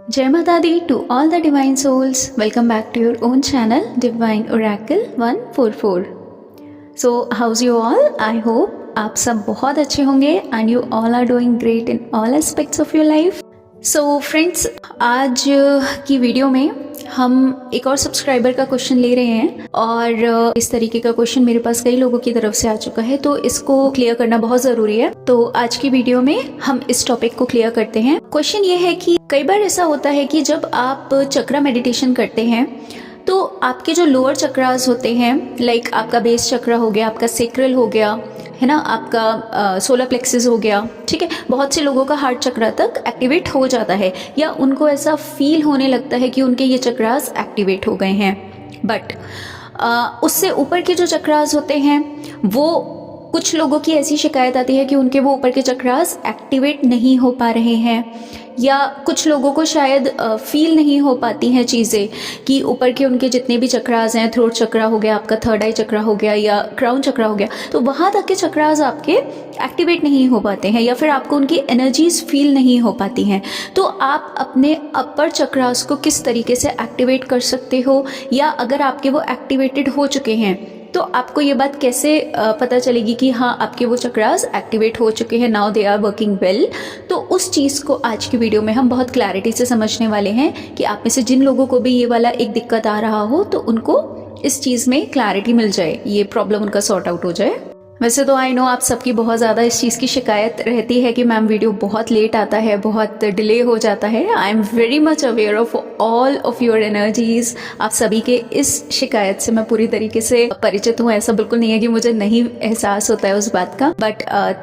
Jai Mata Di to all the divine souls. Welcome back to your own channel, Divine Oracle 144. So, how's you all? I hope आप सब बहुत अच्छे होंगे and you all are doing great in all aspects of your life. So friends, आज की video में हम एक और सब्सक्राइबर का क्वेश्चन ले रहे हैं और इस तरीके का क्वेश्चन मेरे पास कई लोगों की तरफ से आ चुका है, तो इसको क्लियर करना बहुत ज़रूरी है। तो आज की वीडियो में हम इस टॉपिक को क्लियर करते हैं। क्वेश्चन ये है कि कई बार ऐसा होता है कि जब आप चक्रा मेडिटेशन करते हैं तो आपके जो लोअर चक्रास होते हैं, लाइक आपका बेस चक्रा हो गया, आपका सेक्रल हो गया, है ना, आपका सोलर प्लेक्सिस हो गया, ठीक है, बहुत से लोगों का हार्ट चक्रा तक एक्टिवेट हो जाता है या उनको ऐसा फील होने लगता है कि उनके ये चक्रास एक्टिवेट हो गए हैं। बट उससे ऊपर के जो चक्रास होते हैं वो कुछ लोगों की ऐसी शिकायत आती है कि उनके वो ऊपर के चक्रास एक्टिवेट नहीं हो पा रहे हैं, या कुछ लोगों को शायद फील नहीं हो पाती हैं चीज़ें कि ऊपर के उनके जितने भी चक्रास हैं, थ्रोट चक्रा हो गया, आपका थर्ड आई चक्रा हो गया या क्राउन चक्रा हो गया, तो वहाँ तक के चक्रास आपके एक्टिवेट नहीं हो पाते हैं या फिर आपको उनकी एनर्जीज फील नहीं हो पाती हैं। तो आप अपने अपर चक्रास को किस तरीके से एक्टिवेट कर सकते हो, या अगर आपके वो एक्टिवेटेड हो चुके हैं तो आपको ये बात कैसे पता चलेगी कि हाँ आपके वो चक्रास एक्टिवेट हो चुके हैं, now they are working well. तो उस चीज़ को आज की वीडियो में हम बहुत क्लैरिटी से समझने वाले हैं कि आप में से जिन लोगों को भी ये वाला एक दिक्कत आ रहा हो तो उनको इस चीज़ में क्लैरिटी मिल जाए, ये प्रॉब्लम उनका सॉर्ट आउट हो जाए। वैसे तो आई नो आप सबकी बहुत ज़्यादा इस चीज़ की शिकायत रहती है कि मैम वीडियो बहुत लेट आता है, बहुत डिले हो जाता है। I am very much aware of all of your energies. आप सभी के इस शिकायत से मैं पूरी तरीके से परिचित हूँ। ऐसा बिल्कुल नहीं है कि मुझे नहीं एहसास होता है उस बात का, बट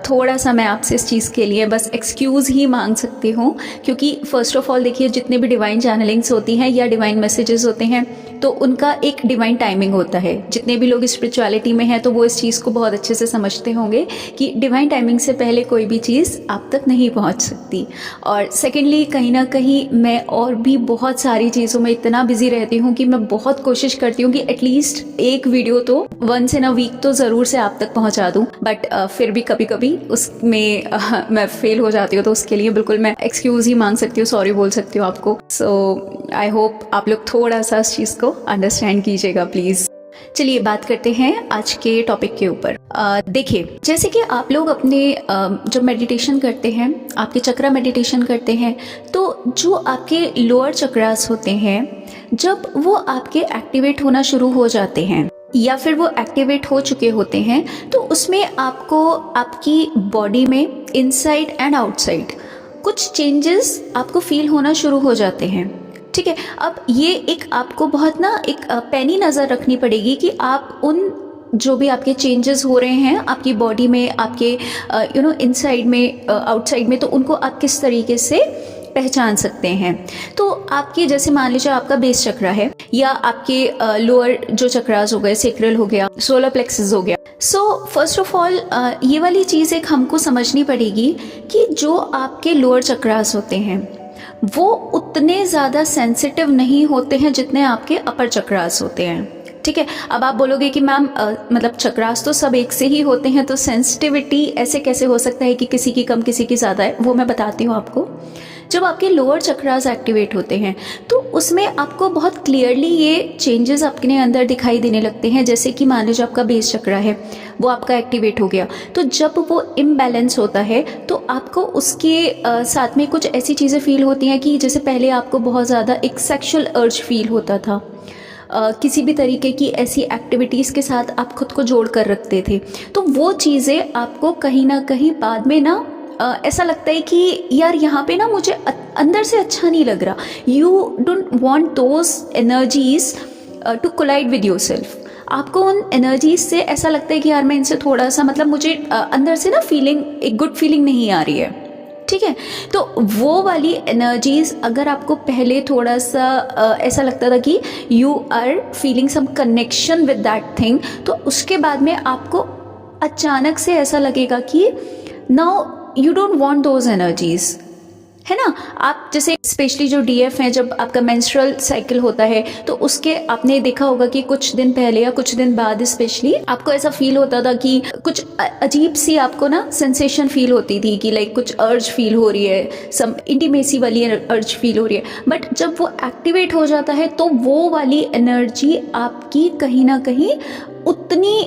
थोड़ा सा मैं आपसे इस चीज़ के लिए बस एक्सक्यूज़ ही मांग सकती हूँ, क्योंकि फर्स्ट ऑफ ऑल देखिए, जितने भी डिवाइन चैनलिंग्स होती हैं या डिवाइन मैसेजेस होते हैं तो उनका एक डिवाइन टाइमिंग होता है। जितने भी लोग स्पिरिचुअलिटी में हैं तो वो इस चीज़ को बहुत अच्छे से समझते होंगे कि डिवाइन टाइमिंग से पहले कोई भी चीज़ आप तक नहीं पहुंच सकती। और सेकेंडली, कहीं ना कहीं मैं और भी बहुत सारी चीज़ों में इतना बिजी रहती हूँ कि मैं बहुत कोशिश करती हूँ कि एटलीस्ट एक वीडियो तो वंस इन अ वीक तो ज़रूर से आप तक पहुँचा दूँ, बट फिर भी कभी कभी उसमें मैं फेल हो जाती हूँ, तो उसके लिए बिल्कुल मैं एक्सक्यूज़ ही मांग सकती हूँ, सॉरी बोल सकती हूँ आपको। सो आई होप आप लोग थोड़ा सा इस चीज़ को अंडरस्टैंड कीजिएगा प्लीज़। चलिए बात करते हैं आज के टॉपिक के ऊपर। देखिए, जैसे कि आप लोग अपने जब मेडिटेशन करते हैं, आपके चक्रा मेडिटेशन करते हैं, तो जो आपके लोअर चक्रास होते हैं जब वो आपके एक्टिवेट होना शुरू हो जाते हैं या फिर वो एक्टिवेट हो चुके होते हैं, तो उसमें आपको आपकी बॉडी में इनसाइड एंड आउटसाइड कुछ चेंजेस आपको फील होना शुरू हो जाते हैं, ठीक है। अब ये एक आपको बहुत ना एक पैनी नज़र रखनी पड़ेगी कि आप उन जो भी आपके चेंजेस हो रहे हैं आपकी बॉडी में, आपके इनसाइड में, आउटसाइड में, तो उनको आप किस तरीके से पहचान सकते हैं। तो आपके जैसे मान लीजिए आपका बेस चक्रा है या आपके लोअर जो चक्रास हो गए, सेक्रल हो गया, सोलर प्लेक्सिस हो गया। सो फर्स्ट ऑफ ऑल ये वाली चीज़ एक हमको समझनी पड़ेगी कि जो आपके लोअर चक्रास होते हैं वो उतने ज़्यादा सेंसिटिव नहीं होते हैं जितने आपके अपर चक्रास होते हैं, ठीक है। अब आप बोलोगे कि मैम मतलब चक्रास तो सब एक से ही होते हैं, तो सेंसिटिविटी ऐसे कैसे हो सकता है कि किसी की कम किसी की ज़्यादा है। वो मैं बताती हूँ आपको। जब आपके लोअर चक्रास एक्टिवेट होते हैं तो उसमें आपको बहुत क्लियरली ये चेंजेस अपने अंदर दिखाई देने लगते हैं। जैसे कि मान लीजिए आपका बेस चक्रा है, वो आपका एक्टिवेट हो गया, तो जब वो इम्बैलेंस होता है तो आपको उसके साथ में कुछ ऐसी चीज़ें फील होती हैं कि जैसे पहले आपको बहुत ज़्यादा एक सेक्शुअल अर्ज फील होता था, किसी भी तरीके की ऐसी एक्टिविटीज़ के साथ आप खुद को जोड़ कर रखते थे, तो वो चीज़ें आपको कहीं ना कहीं बाद में ना ऐसा लगता है कि यार यहाँ पे ना मुझे अंदर से अच्छा नहीं लग रहा। You don't want those energies to collide with yourself. आपको उन एनर्जीज से ऐसा लगता है कि यार मैं इनसे थोड़ा सा, मतलब मुझे अंदर से ना फीलिंग, एक गुड फीलिंग नहीं आ रही है, ठीक है। तो वो वाली एनर्जीज अगर आपको पहले थोड़ा सा ऐसा लगता था कि you are feeling some connection with that thing, तो उसके बाद में आपको अचानक से ऐसा लगेगा कि now you don't want those energies, है ना। आप जैसे स्पेशली जो डीएफ है, जब आपका मेंस्ट्रुअल साइकिल होता है तो उसके आपने देखा होगा कि कुछ दिन पहले या कुछ दिन बाद स्पेशली आपको ऐसा फील होता था कि कुछ अजीब सी आपको ना सेंसेशन फील होती थी कि लाइक कुछ अर्ज फील हो रही है, सम इंटीमेसी वाली अर्ज फील हो रही है। बट जब वो एक्टिवेट हो जाता है तो वो वाली एनर्जी आपकी कहीं ना कहीं उतनी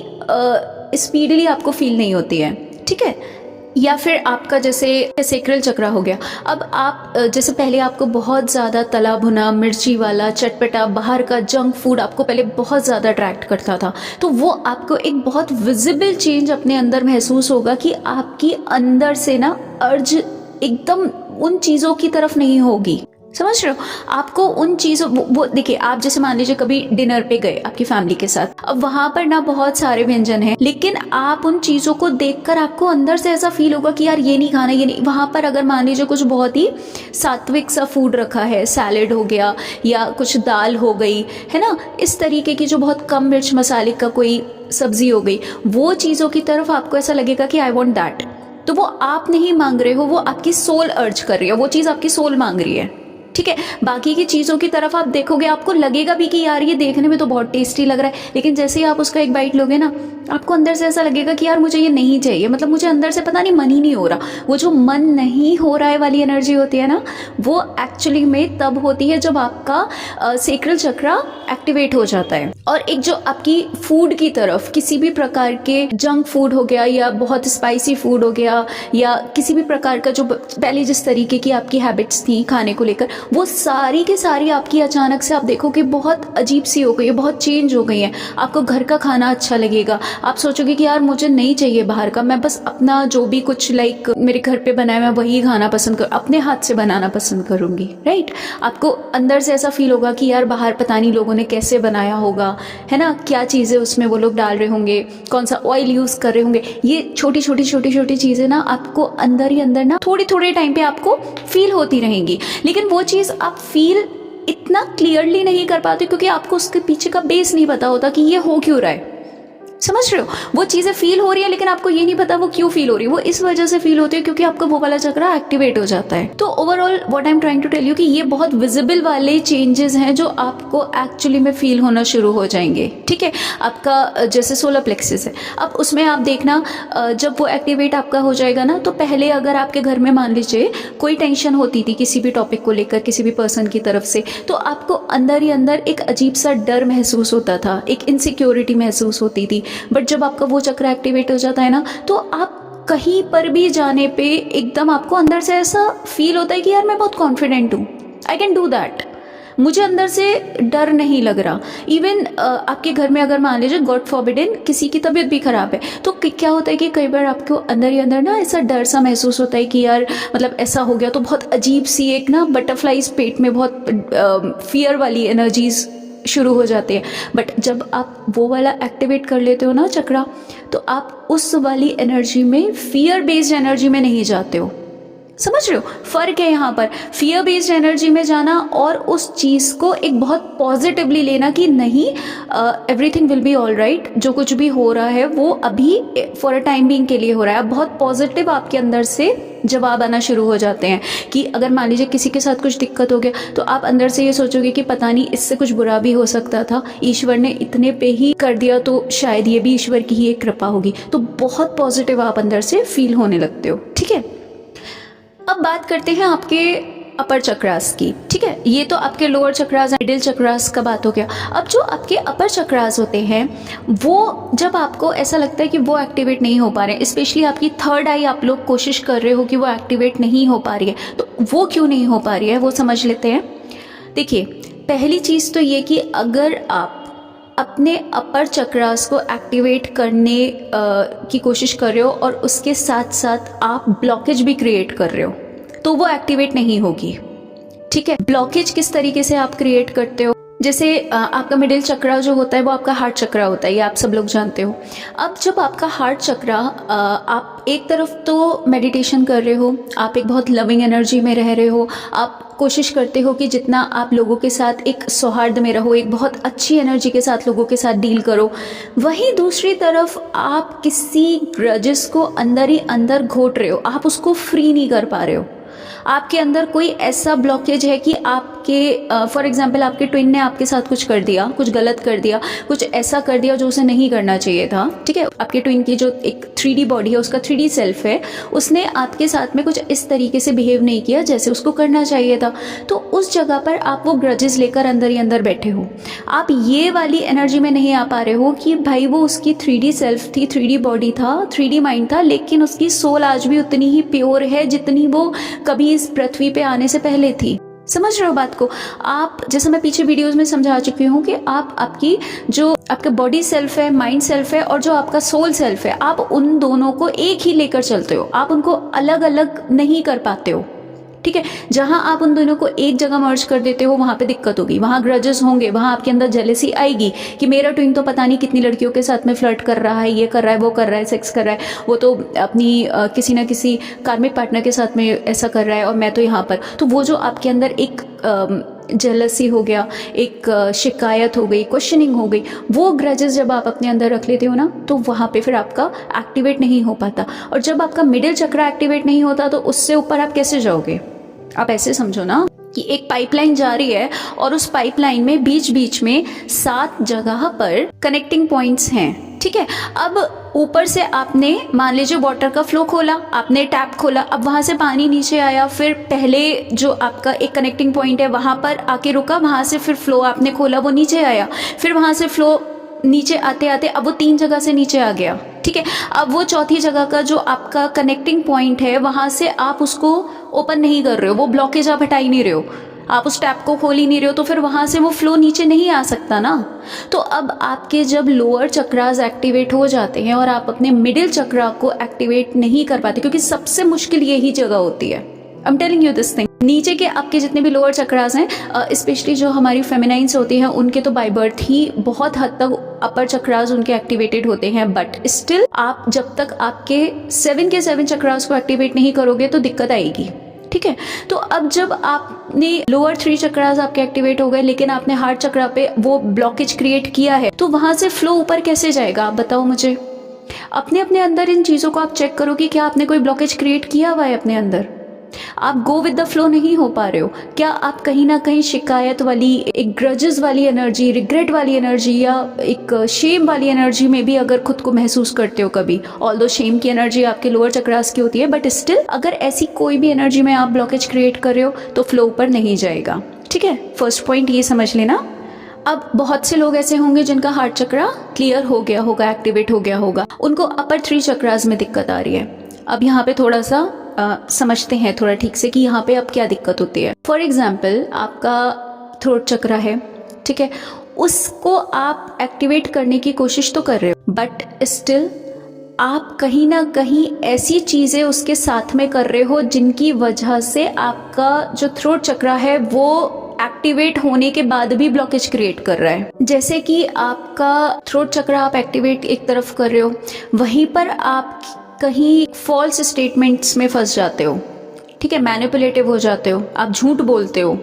स्पीडली आपको फील नहीं होती है, ठीक है। या फिर आपका जैसे सेक्रल चक्र हो गया, अब आप जैसे पहले आपको बहुत ज़्यादा तला भुना मिर्ची वाला चटपटा बाहर का जंक फूड आपको पहले बहुत ज़्यादा अट्रैक्ट करता था, तो वो आपको एक बहुत विजिबल चेंज अपने अंदर महसूस होगा कि आपकी अंदर से ना अर्ज एकदम उन चीज़ों की तरफ नहीं होगी, समझ रहे हो। आपको उन चीज़ों वो देखिए, आप जैसे मान लीजिए कभी डिनर पे गए आपकी फैमिली के साथ, अब वहां पर ना बहुत सारे व्यंजन हैं, लेकिन आप उन चीज़ों को देखकर आपको अंदर से ऐसा फील होगा कि यार ये नहीं खाना, ये नहीं। वहां पर अगर मान लीजिए कुछ बहुत ही सात्विक सा फूड रखा है, सैलेड हो गया या कुछ दाल हो गई, है ना, इस तरीके की जो बहुत कम मिर्च मसाले का कोई सब्जी हो गई, वो चीज़ों की तरफ आपको ऐसा लगेगा कि आई वॉन्ट दैट। तो वो आप नहीं मांग रहे हो, वो आपकी सोल अर्ज कर रही है, वो चीज़ आपकी सोल मांग रही है, ठीक है। बाकी की चीज़ों की तरफ आप देखोगे, आपको लगेगा भी कि यार ये देखने में तो बहुत टेस्टी लग रहा है, लेकिन जैसे ही आप उसका एक बाइट लोगे ना, आपको अंदर से ऐसा लगेगा कि यार मुझे ये नहीं चाहिए, मतलब मुझे अंदर से पता नहीं मन ही नहीं हो रहा। वो जो मन नहीं हो रहा है वाली एनर्जी होती है ना, वो एक्चुअली में तब होती है जब आपका सेक्रल चक्र एक्टिवेट हो जाता है। और एक जो आपकी फूड की तरफ, किसी भी प्रकार के जंक फूड हो गया या बहुत स्पाइसी फूड हो गया या किसी भी प्रकार का जो पहले जिस तरीके की आपकी हैबिट्स थी खाने को लेकर, वो सारी की सारी आपकी अचानक से आप देखो कि बहुत अजीब सी हो गई है, बहुत चेंज हो गई है। आपको घर का खाना अच्छा लगेगा, आप सोचोगे कि यार मुझे नहीं चाहिए बाहर का, मैं बस अपना जो भी कुछ लाइक मेरे घर पे बनाया मैं वही खाना पसंद कर, अपने हाथ से बनाना पसंद करूंगी, राइट। आपको अंदर से ऐसा फील होगा कि यार बाहर पता नहीं लोगों ने कैसे बनाया होगा, है ना, क्या चीज़ें उसमें वो लोग डाल रहे होंगे, कौन सा ऑयल यूज़ कर रहे होंगे। ये छोटी छोटी छोटी छोटी चीज़ें ना आपको अंदर ही अंदर ना थोड़ी थोड़े टाइम पे आपको फील होती रहेंगी, लेकिन वो चीज़ आप फील इतना क्लियरली नहीं कर पाते क्योंकि आपको उसके पीछे का बेस नहीं पता होता कि ये हो क्यों रहा है, समझ रहे हो। वो चीज़ें फील हो रही है लेकिन आपको ये नहीं पता वो क्यों फील हो रही है, वो इस वजह से फील होती है क्योंकि आपका वो वाला चक्र एक्टिवेट हो जाता है। तो overall what I am trying to tell you कि ये बहुत विजिबल वाले चेंजेस हैं जो आपको एक्चुअली में फील होना शुरू हो जाएंगे, ठीक है। आपका जैसे सोलर प्लेक्सिस है, अब उसमें आप देखना जब वो एक्टिवेट आपका हो जाएगा ना, तो पहले अगर आपके घर में मान लीजिए कोई टेंशन होती थी किसी भी टॉपिक को लेकर किसी भी पर्सन की तरफ से, तो आपको अंदर ही अंदर एक अजीब सा डर महसूस होता था, एक इनसिक्योरिटी महसूस होती थी। बट जब आपका वो चक्र एक्टिवेट हो जाता है ना, तो आप कहीं पर भी जाने पे एकदम आपको अंदर से ऐसा फील होता है कि यार मैं बहुत कॉन्फिडेंट हूँ, आई कैन डू दैट, मुझे अंदर से डर नहीं लग रहा। इवन आपके घर में अगर मान लीजिए गॉड फॉरबिडेन किसी की तबीयत भी खराब है, तो क्या होता है कि कई बार आपको अंदर ही अंदर ना ऐसा डर सा महसूस होता है कि यार मतलब ऐसा हो गया, तो बहुत अजीब सी एक ना बटरफ्लाइज पेट में बहुत फियर वाली एनर्जीज शुरू हो जाती है। बट जब आप वो वाला एक्टिवेट कर लेते हो ना चक्रा, तो आप उस वाली एनर्जी में, फियर बेस्ड एनर्जी में नहीं जाते हो, समझ रहे हो। फर्क है यहाँ पर फियर बेस्ड एनर्जी में जाना और उस चीज़ को एक बहुत पॉजिटिवली लेना कि नहीं, everything will be all right, जो कुछ भी हो रहा है वो अभी फॉर अ टाइम बीइंग के लिए हो रहा है। बहुत पॉजिटिव आपके अंदर से जवाब आना शुरू हो जाते हैं कि अगर मान लीजिए किसी के साथ कुछ दिक्कत हो गया, तो आप अंदर से ये सोचोगे कि पता नहीं इससे कुछ बुरा भी हो सकता था, ईश्वर ने इतने पे ही कर दिया तो शायद ये भी ईश्वर की ही एक कृपा होगी। तो बहुत पॉजिटिव आप अंदर से फील होने लगते हो, ठीक है। अब बात करते हैं आपके अपर चक्रास की, ठीक है। ये तो आपके लोअर चक्रास, मिडिल चक्रास का बात हो गया। अब जो आपके अपर चक्रास होते हैं, वो जब आपको ऐसा लगता है कि वो एक्टिवेट नहीं हो पा रहे हैं, स्पेशली आपकी थर्ड आई आप लोग कोशिश कर रहे हो कि वो एक्टिवेट नहीं हो पा रही है, तो वो क्यों नहीं हो पा रही है वो समझ लेते हैं। देखिए, पहली चीज़ तो ये कि अगर आप अपने अपर चक्रास को एक्टिवेट करने की कोशिश कर रहे हो और उसके साथ साथ आप ब्लॉकेज भी क्रिएट कर रहे हो, तो वो एक्टिवेट नहीं होगी, ठीक है। ब्लॉकेज किस तरीके से आप क्रिएट करते हो, जैसे आपका मिडिल चक्रा जो होता है वो आपका हार्ट चक्रा होता है, ये आप सब लोग जानते हो। अब जब आपका हार्ट चक्रा, आप एक तरफ तो मेडिटेशन कर रहे हो, आप एक बहुत लविंग एनर्जी में रह रहे हो, आप कोशिश करते हो कि जितना आप लोगों के साथ एक सौहार्द में रहो, एक बहुत अच्छी एनर्जी के साथ लोगों के साथ डील करो, वहीं दूसरी तरफ आप किसी ग्रजेस को अंदर ही अंदर घोट रहे हो, आप उसको फ्री नहीं कर पा रहे हो। आपके अंदर कोई ऐसा ब्लॉकेज है कि आपके फॉर एग्जांपल आपके ट्विन ने आपके साथ कुछ कर दिया, कुछ गलत कर दिया, कुछ ऐसा कर दिया जो उसे नहीं करना चाहिए था, ठीक है। आपके ट्विन की जो एक 3D बॉडी है, उसका 3D सेल्फ है, उसने आपके साथ में कुछ इस तरीके से बिहेव नहीं किया जैसे उसको करना चाहिए था, तो उस जगह पर आप वो ग्रजेस लेकर अंदर ही अंदर बैठे हो। आप ये वाली एनर्जी में नहीं आ पा रहे हो कि भाई वो उसकी 3D सेल्फ थी, 3D बॉडी था, 3D माइंड था, लेकिन उसकी सोल आज भी उतनी ही प्योर है जितनी वो कभी इस पृथ्वी पे आने से पहले थी। समझ रहे हो बात को आप? जैसे मैं पीछे वीडियोस में समझा चुकी हूँ कि आप आपकी जो आपका बॉडी सेल्फ है, माइंड सेल्फ है, और जो आपका सोल सेल्फ है, आप उन दोनों को एक ही लेकर चलते हो, आप उनको अलग अलग नहीं कर पाते हो, ठीक है। जहां आप उन दोनों को एक जगह मर्ज कर देते हो वहां पे दिक्कत होगी, वहां ग्रजेस होंगे, वहां आपके अंदर जेलेसी आएगी कि मेरा ट्विन तो पता नहीं कितनी लड़कियों के साथ में फ्लर्ट कर रहा है, ये कर रहा है, वो कर रहा है, सेक्स कर रहा है, वो तो अपनी किसी ना किसी कार्मिक पार्टनर के साथ में ऐसा कर रहा है और मैं तो यहाँ पर। तो वो जो आपके अंदर एक जेलसी हो गया, एक शिकायत हो गई, क्वेश्चनिंग हो गई, वो ग्रजेस जब आप अपने अंदर रख लेते हो ना, तो वहाँ पे फिर आपका एक्टिवेट नहीं हो पाता। और जब आपका मिडिल चक्र एक्टिवेट नहीं होता तो उससे ऊपर आप कैसे जाओगे? आप ऐसे समझो ना कि एक पाइपलाइन जा रही है और उस पाइपलाइन में बीच बीच में 7 जगह पर कनेक्टिंग पॉइंट्स हैं, ठीक है। अब ऊपर से आपने मान लीजिए वाटर का फ्लो खोला, आपने टैप खोला, अब वहां से पानी नीचे आया, फिर पहले जो आपका एक कनेक्टिंग पॉइंट है वहां पर आके रुका, वहां से फिर फ्लो आपने खोला, वो नीचे आया, फिर वहां से फ्लो नीचे आते आते अब वो 3 जगह से नीचे आ गया, ठीक है। अब वो चौथी जगह का जो आपका कनेक्टिंग पॉइंट है वहां से आप उसको ओपन नहीं कर रहे हो, वो ब्लॉकेज आप हटा ही नहीं रहे हो, आप उस टैप को खोल ही नहीं रहे हो, तो फिर वहां से वो फ्लो नीचे नहीं आ सकता ना। तो अब आपके जब लोअर चक्रास एक्टिवेट हो जाते हैं और आप अपने मिडिल चक्रा को एक्टिवेट नहीं कर पाते, क्योंकि सबसे मुश्किल यही जगह होती है। I am telling you this thing. नीचे के आपके जितने भी लोअर चक्रास हैं, स्पेशली जो हमारी फेमिनाइन्स होती हैं, उनके तो बाय बर्थ ही बहुत हद तक अपर चक्रास उनके एक्टिवेटेड होते हैं, बट स्टिल आप जब तक आपके 7 के 7 चक्रास को एक्टिवेट नहीं करोगे तो दिक्कत आएगी, ठीक है। तो अब जब आपने लोअर 3 चक्रास आपके एक्टिवेट हो गए, लेकिन आपने हार्ट चक्रा पे वो ब्लॉकेज क्रिएट किया है, तो वहां से फ्लो ऊपर कैसे जाएगा? आप बताओ मुझे। अपने अपने अंदर इन चीजों को आप चेक करो कि क्या आपने कोई ब्लॉकेज क्रिएट किया हुआ है अपने अंदर। आप गो विद द फ्लो नहीं हो पा रहे हो क्या? आप कहीं ना कहीं शिकायत वाली, एक ग्रजेस वाली एनर्जी, रिग्रेट वाली एनर्जी, या एक शेम वाली एनर्जी में भी अगर खुद को महसूस करते हो कभी, ऑल्दो शेम की एनर्जी आपके लोअर चक्रास की होती है, बट स्टिल अगर ऐसी कोई भी एनर्जी में आप ब्लॉकेज क्रिएट कर रहे हो तो फ्लो ऊपर नहीं जाएगा, ठीक है। फर्स्ट पॉइंट ये समझ लेना। अब बहुत से लोग ऐसे होंगे जिनका हार्ट चक्रा क्लियर हो गया होगा, एक्टिवेट हो गया होगा, उनको अपर 3 चक्रास में दिक्कत आ रही है। अब यहाँ पे थोड़ा सा समझते हैं थोड़ा ठीक से कि यहाँ पे अब क्या दिक्कत होती है। फॉर एग्जाम्पल आपका थ्रोट चक्रा है, ठीक है, उसको आप एक्टिवेट करने की कोशिश तो कर रहे हो, बट स्टिल आप कहीं ना कहीं ऐसी चीजें उसके साथ में कर रहे हो जिनकी वजह से आपका जो थ्रोट चक्रा है वो एक्टिवेट होने के बाद भी ब्लॉकेज क्रिएट कर रहा है। जैसे कि आपका थ्रोट चक्रा आप एक्टिवेट एक तरफ कर रहे हो, वहीं पर आप कहीं फॉल्स स्टेटमेंट्स में फंस जाते हो, ठीक है, मैनिपुलेटिव हो जाते हो, आप झूठ बोलते हो।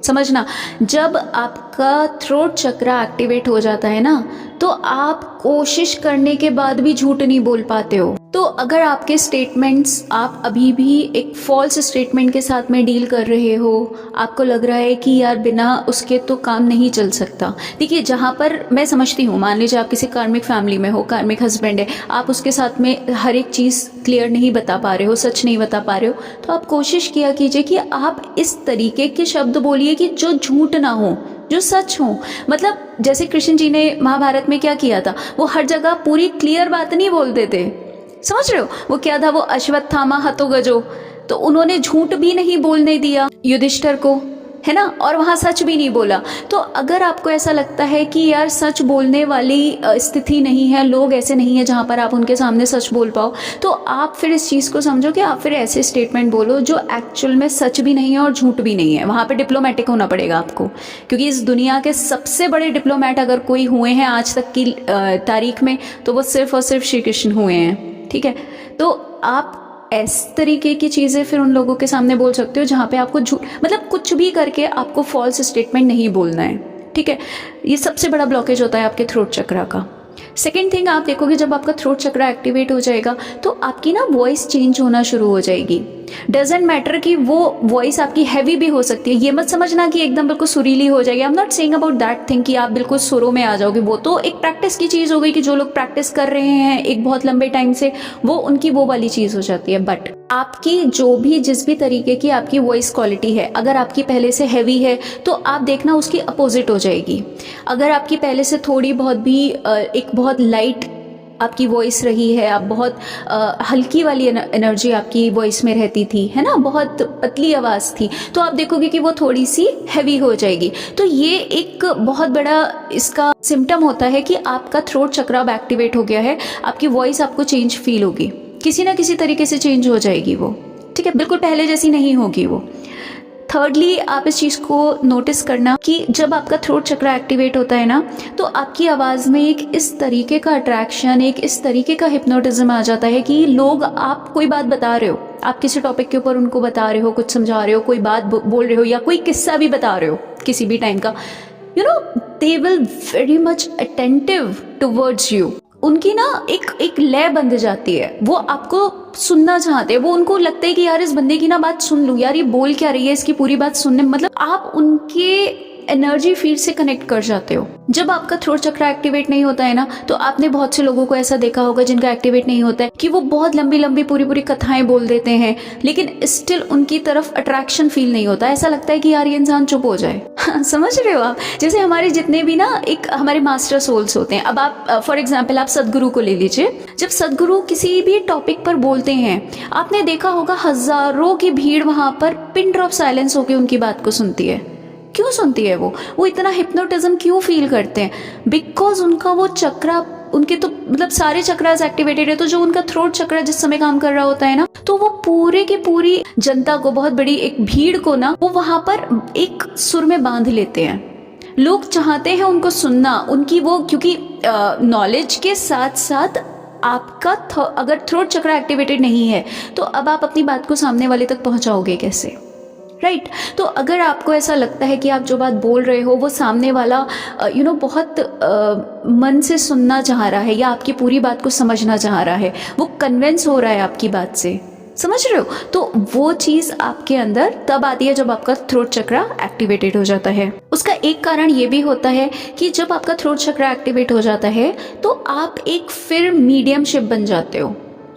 समझना, जब आपका थ्रोट चक्रा एक्टिवेट हो जाता है ना, तो आप कोशिश करने के बाद भी झूठ नहीं बोल पाते हो। तो अगर आपके स्टेटमेंट्स, आप अभी भी एक फॉल्स स्टेटमेंट के साथ में डील कर रहे हो, आपको लग रहा है कि यार बिना उसके तो काम नहीं चल सकता। देखिए, जहाँ पर मैं समझती हूँ, मान लीजिए आप किसी कार्मिक फैमिली में हो, कार्मिक हस्बैंड है, आप उसके साथ में हर एक चीज़ क्लियर नहीं बता पा रहे हो, सच नहीं बता पा रहे हो, तो आप कोशिश किया कीजिए कि आप इस तरीके के शब्द बोलिए कि जो झूठ ना हो, जो सच हो। मतलब जैसे कृष्ण जी ने महाभारत में क्या किया था, वो हर जगह पूरी क्लियर बात नहीं बोलते थे, समझ रहे हो? वो क्या था, वो अश्वत्थामा हतो गजो, तो उन्होंने झूठ भी नहीं बोलने दिया युधिष्ठिर को, है ना, और वहां सच भी नहीं बोला। तो अगर आपको ऐसा लगता है कि यार सच बोलने वाली स्थिति नहीं है, लोग ऐसे नहीं है जहां पर आप उनके सामने सच बोल पाओ, तो आप फिर इस चीज को समझो कि आप फिर ऐसे स्टेटमेंट बोलो जो एक्चुअल में सच भी नहीं है और झूठ भी नहीं है। वहां पे डिप्लोमेटिक होना पड़ेगा आपको, क्योंकि इस दुनिया के सबसे बड़े डिप्लोमेट अगर कोई हुए हैं आज तक की तारीख में, तो वो सिर्फ और सिर्फ श्री कृष्ण हुए हैं, ठीक है। तो आप इस तरीके की चीजें फिर उन लोगों के सामने बोल सकते हो जहां पे आपको झूठ, मतलब कुछ भी करके आपको फॉल्स स्टेटमेंट नहीं बोलना है, ठीक है। ये सबसे बड़ा ब्लॉकेज होता है आपके थ्रोट चक्रा का। सेकेंड थिंग, आप देखोगे जब आपका थ्रोट चक्रा एक्टिवेट हो जाएगा तो आपकी ना वॉइस चेंज होना शुरू हो जाएगी। डजेंट मैटर कि वो वॉइस आपकी हैवी भी हो सकती है, ये मत समझना कि एकदम बिल्कुल सुरीली हो जाएगी। I am not saying about that thing कि आप बिल्कुल सुरों में आ जाओगे, वो तो एक प्रैक्टिस की चीज़ हो गई कि जो लोग प्रैक्टिस कर रहे हैं एक बहुत लंबे टाइम से, वो उनकी वो वाली चीज़ हो जाती है। बट आपकी जो भी जिस भी तरीके की आपकी वॉइस क्वालिटी है, अगर आपकी पहले से हैवी है तो आप देखना उसकी अपोजिट हो जाएगी। अगर आपकी पहले से थोड़ी बहुत भी एक बहुत लाइट आपकी वॉइस रही है, आप बहुत हल्की वाली एनर्जी आपकी वॉइस में रहती थी, है ना, बहुत पतली आवाज़ थी, तो आप देखोगे कि वो थोड़ी सी हैवी हो जाएगी। तो ये एक बहुत बड़ा इसका सिम्टम होता है कि आपका थ्रोट चक्र अब एक्टिवेट हो गया है, आपकी वॉइस आपको चेंज फील होगी, किसी ना किसी तरीके से चेंज हो जाएगी वो, ठीक है, बिल्कुल पहले जैसी नहीं होगी वो। थर्डली, आप इस चीज़ को नोटिस करना कि जब आपका थ्रोट चक्र एक्टिवेट होता है ना, तो आपकी आवाज़ में एक इस तरीके का अट्रैक्शन, एक इस तरीके का हिप्नोटिज्म आ जाता है कि लोग, आप कोई बात बता रहे हो, आप किसी टॉपिक के ऊपर उनको बता रहे हो, कुछ समझा रहे हो, कोई बात बोल रहे हो या कोई किस्सा भी बता रहे हो किसी भी टाइम का, you know, they will very much attentive towards you. उनकी ना एक लय बंध जाती है, वो आपको सुनना चाहते हैं, वो उनको लगता है कि यार इस बंदे की ना बात सुन लूँ, यार ये बोल क्या रही है, इसकी पूरी बात सुनने, मतलब आप उनके एनर्जी फील्ड से कनेक्ट कर जाते हो। जब आपका थ्रोट चक्र एक्टिवेट नहीं होता है ना, तो आपने बहुत से लोगों को ऐसा देखा होगा जिनका एक्टिवेट नहीं होता है कि वो बहुत लंबी लंबी पूरी पूरी कथाएं बोल देते हैं, लेकिन स्टिल उनकी तरफ अट्रैक्शन फील नहीं होता, ऐसा लगता है कि यार ये इंसान चुप हो जाए। समझ रहे हो आप? जैसे हमारे जितने भी ना एक हमारे मास्टर सोल्स होते हैं, अब आप फॉर एग्जाम्पल आप सदगुरु को ले लीजिए, जब सदगुरु किसी भी टॉपिक पर बोलते हैं, आपने देखा होगा हजारों की भीड़ वहां पर पिन ड्रॉप साइलेंस होकर उनकी बात को सुनती है। क्यों सुनती है वो इतना हिप्नोटिज्म क्यों फील करते हैं? बिकॉज उनका वो चक्रा, उनके तो मतलब सारे चक्रास एक्टिवेटेड है, तो जो उनका थ्रोट चक्र जिस समय काम कर रहा होता है ना, तो वो पूरे की पूरी जनता को, बहुत बड़ी एक भीड़ को ना, वो वहां पर एक सुर में बांध लेते हैं। लोग चाहते हैं उनको सुनना, उनकी वो, क्योंकि नॉलेज के साथ साथ आपका अगर थ्रोट चक्र एक्टिवेटेड नहीं है तो अब आप अपनी बात को सामने वाले तक पहुंचाओगे कैसे, राइट? तो अगर आपको ऐसा लगता है कि आप जो बात बोल रहे हो वो सामने वाला बहुत मन से सुनना चाह रहा है या आपकी पूरी बात को समझना चाह रहा है, वो कन्विंस हो रहा है आपकी बात से, समझ रहे हो, तो वो चीज़ आपके अंदर तब आती है जब आपका थ्रोट चक्र एक्टिवेटेड हो जाता है। उसका एक कारण ये भी होता है कि जब आपका थ्रोट चक्र एक्टिवेट हो जाता है तो आप एक फिर मीडियमशिप बन जाते हो,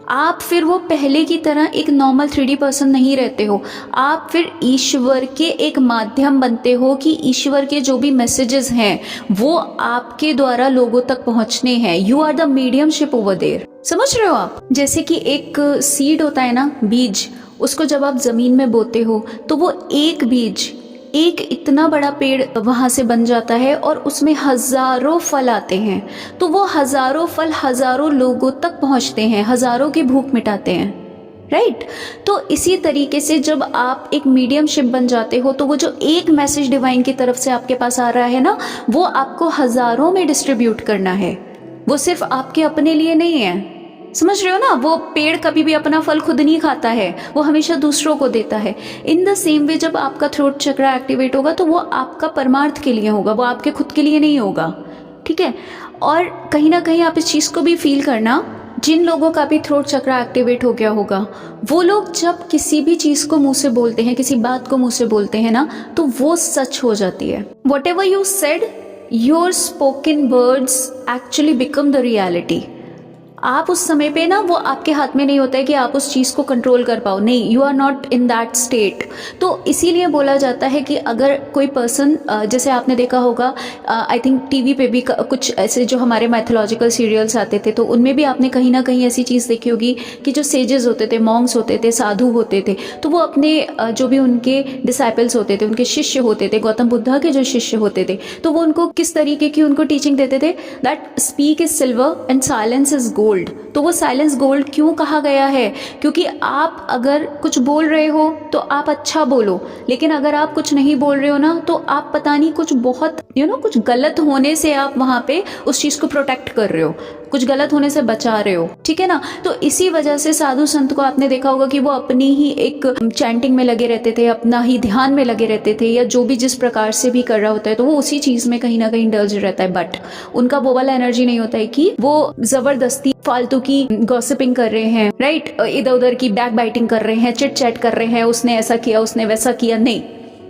आप फिर वो पहले की तरह एक नॉर्मल 3D पर्सन नहीं रहते हो, आप फिर ईश्वर के एक माध्यम बनते हो कि ईश्वर के जो भी मैसेजेस हैं वो आपके द्वारा लोगों तक पहुंचने हैं। You are the mediumship over there, समझ रहे हो आप? जैसे कि एक सीड होता है ना, बीज, उसको जब आप जमीन में बोते हो तो वो एक बीज एक इतना बड़ा पेड़ वहां से बन जाता है और उसमें हजारों फल आते हैं, तो वो हजारों फल हजारों लोगों तक पहुंचते हैं, हजारों की भूख मिटाते हैं, राइट? तो इसी तरीके से जब आप एक मीडियमशिप बन जाते हो तो वो जो एक मैसेज डिवाइन की तरफ से आपके पास आ रहा है ना, वो आपको हजारों में डिस्ट्रीब्यूट करना है, वो सिर्फ आपके अपने लिए नहीं है, समझ रहे हो ना? वो पेड़ कभी भी अपना फल खुद नहीं खाता है, वो हमेशा दूसरों को देता है। इन द सेम वे जब आपका थ्रोट चक्र एक्टिवेट होगा तो वो आपका परमार्थ के लिए होगा, वो आपके खुद के लिए नहीं होगा, ठीक है? और कहीं ना कहीं आप इस चीज़ को भी फील करना, जिन लोगों का भी थ्रोट चक्र एक्टिवेट हो गया होगा, वो लोग जब किसी भी चीज़ को मुंह से बोलते हैं, किसी बात को मुंह से बोलते हैं ना, तो वो सच हो जाती है। What ever you said, your spoken words actually become the reality. आप उस समय पे ना, वो आपके हाथ में नहीं होता है कि आप उस चीज़ को कंट्रोल कर पाओ, नहीं, you are not in that state. तो इसीलिए बोला जाता है कि अगर कोई पर्सन, जैसे आपने देखा होगा, आई थिंक टीवी पे भी कुछ ऐसे जो हमारे मैथोलॉजिकल सीरियल्स आते थे, तो उनमें भी आपने कहीं ना कहीं ऐसी चीज़ देखी होगी कि जो सेजेस होते थे, मॉन्क्स होते थे, साधु होते थे, तो वो अपने जो भी उनके डिसाइपल्स होते थे, उनके शिष्य होते थे, गौतम बुद्धा के जो शिष्य होते थे, तो वो उनको किस तरीके की उनको टीचिंग देते थे, that speak is silver and silence is gold. तो वो साइलेंस गोल्ड क्यों कहा गया है? क्योंकि आप अगर कुछ बोल रहे हो तो आप अच्छा बोलो, लेकिन अगर आप कुछ नहीं बोल रहे हो ना, तो आप पता नहीं कुछ बहुत कुछ गलत होने से आप वहां पे उस चीज को प्रोटेक्ट कर रहे हो। कुछ गलत होने से बचा रहे हो, ठीक है ना। तो इसी वजह से साधु संत को आपने देखा होगा कि वो अपनी ही एक चैंटिंग में लगे रहते थे, अपना ही ध्यान में लगे रहते थे, या जो भी जिस प्रकार से भी कर रहा होता है तो वो उसी चीज में कहीं ना कहीं डल्ज रहता है। बट उनका वो वाला एनर्जी नहीं होता है कि वो जबरदस्ती फालतू की गॉसिपिंग कर रहे हैं, राइट, इधर उधर की बैक बाइटिंग कर रहे हैं, चिट चैट कर रहे हैं, उसने ऐसा किया उसने वैसा किया, नहीं,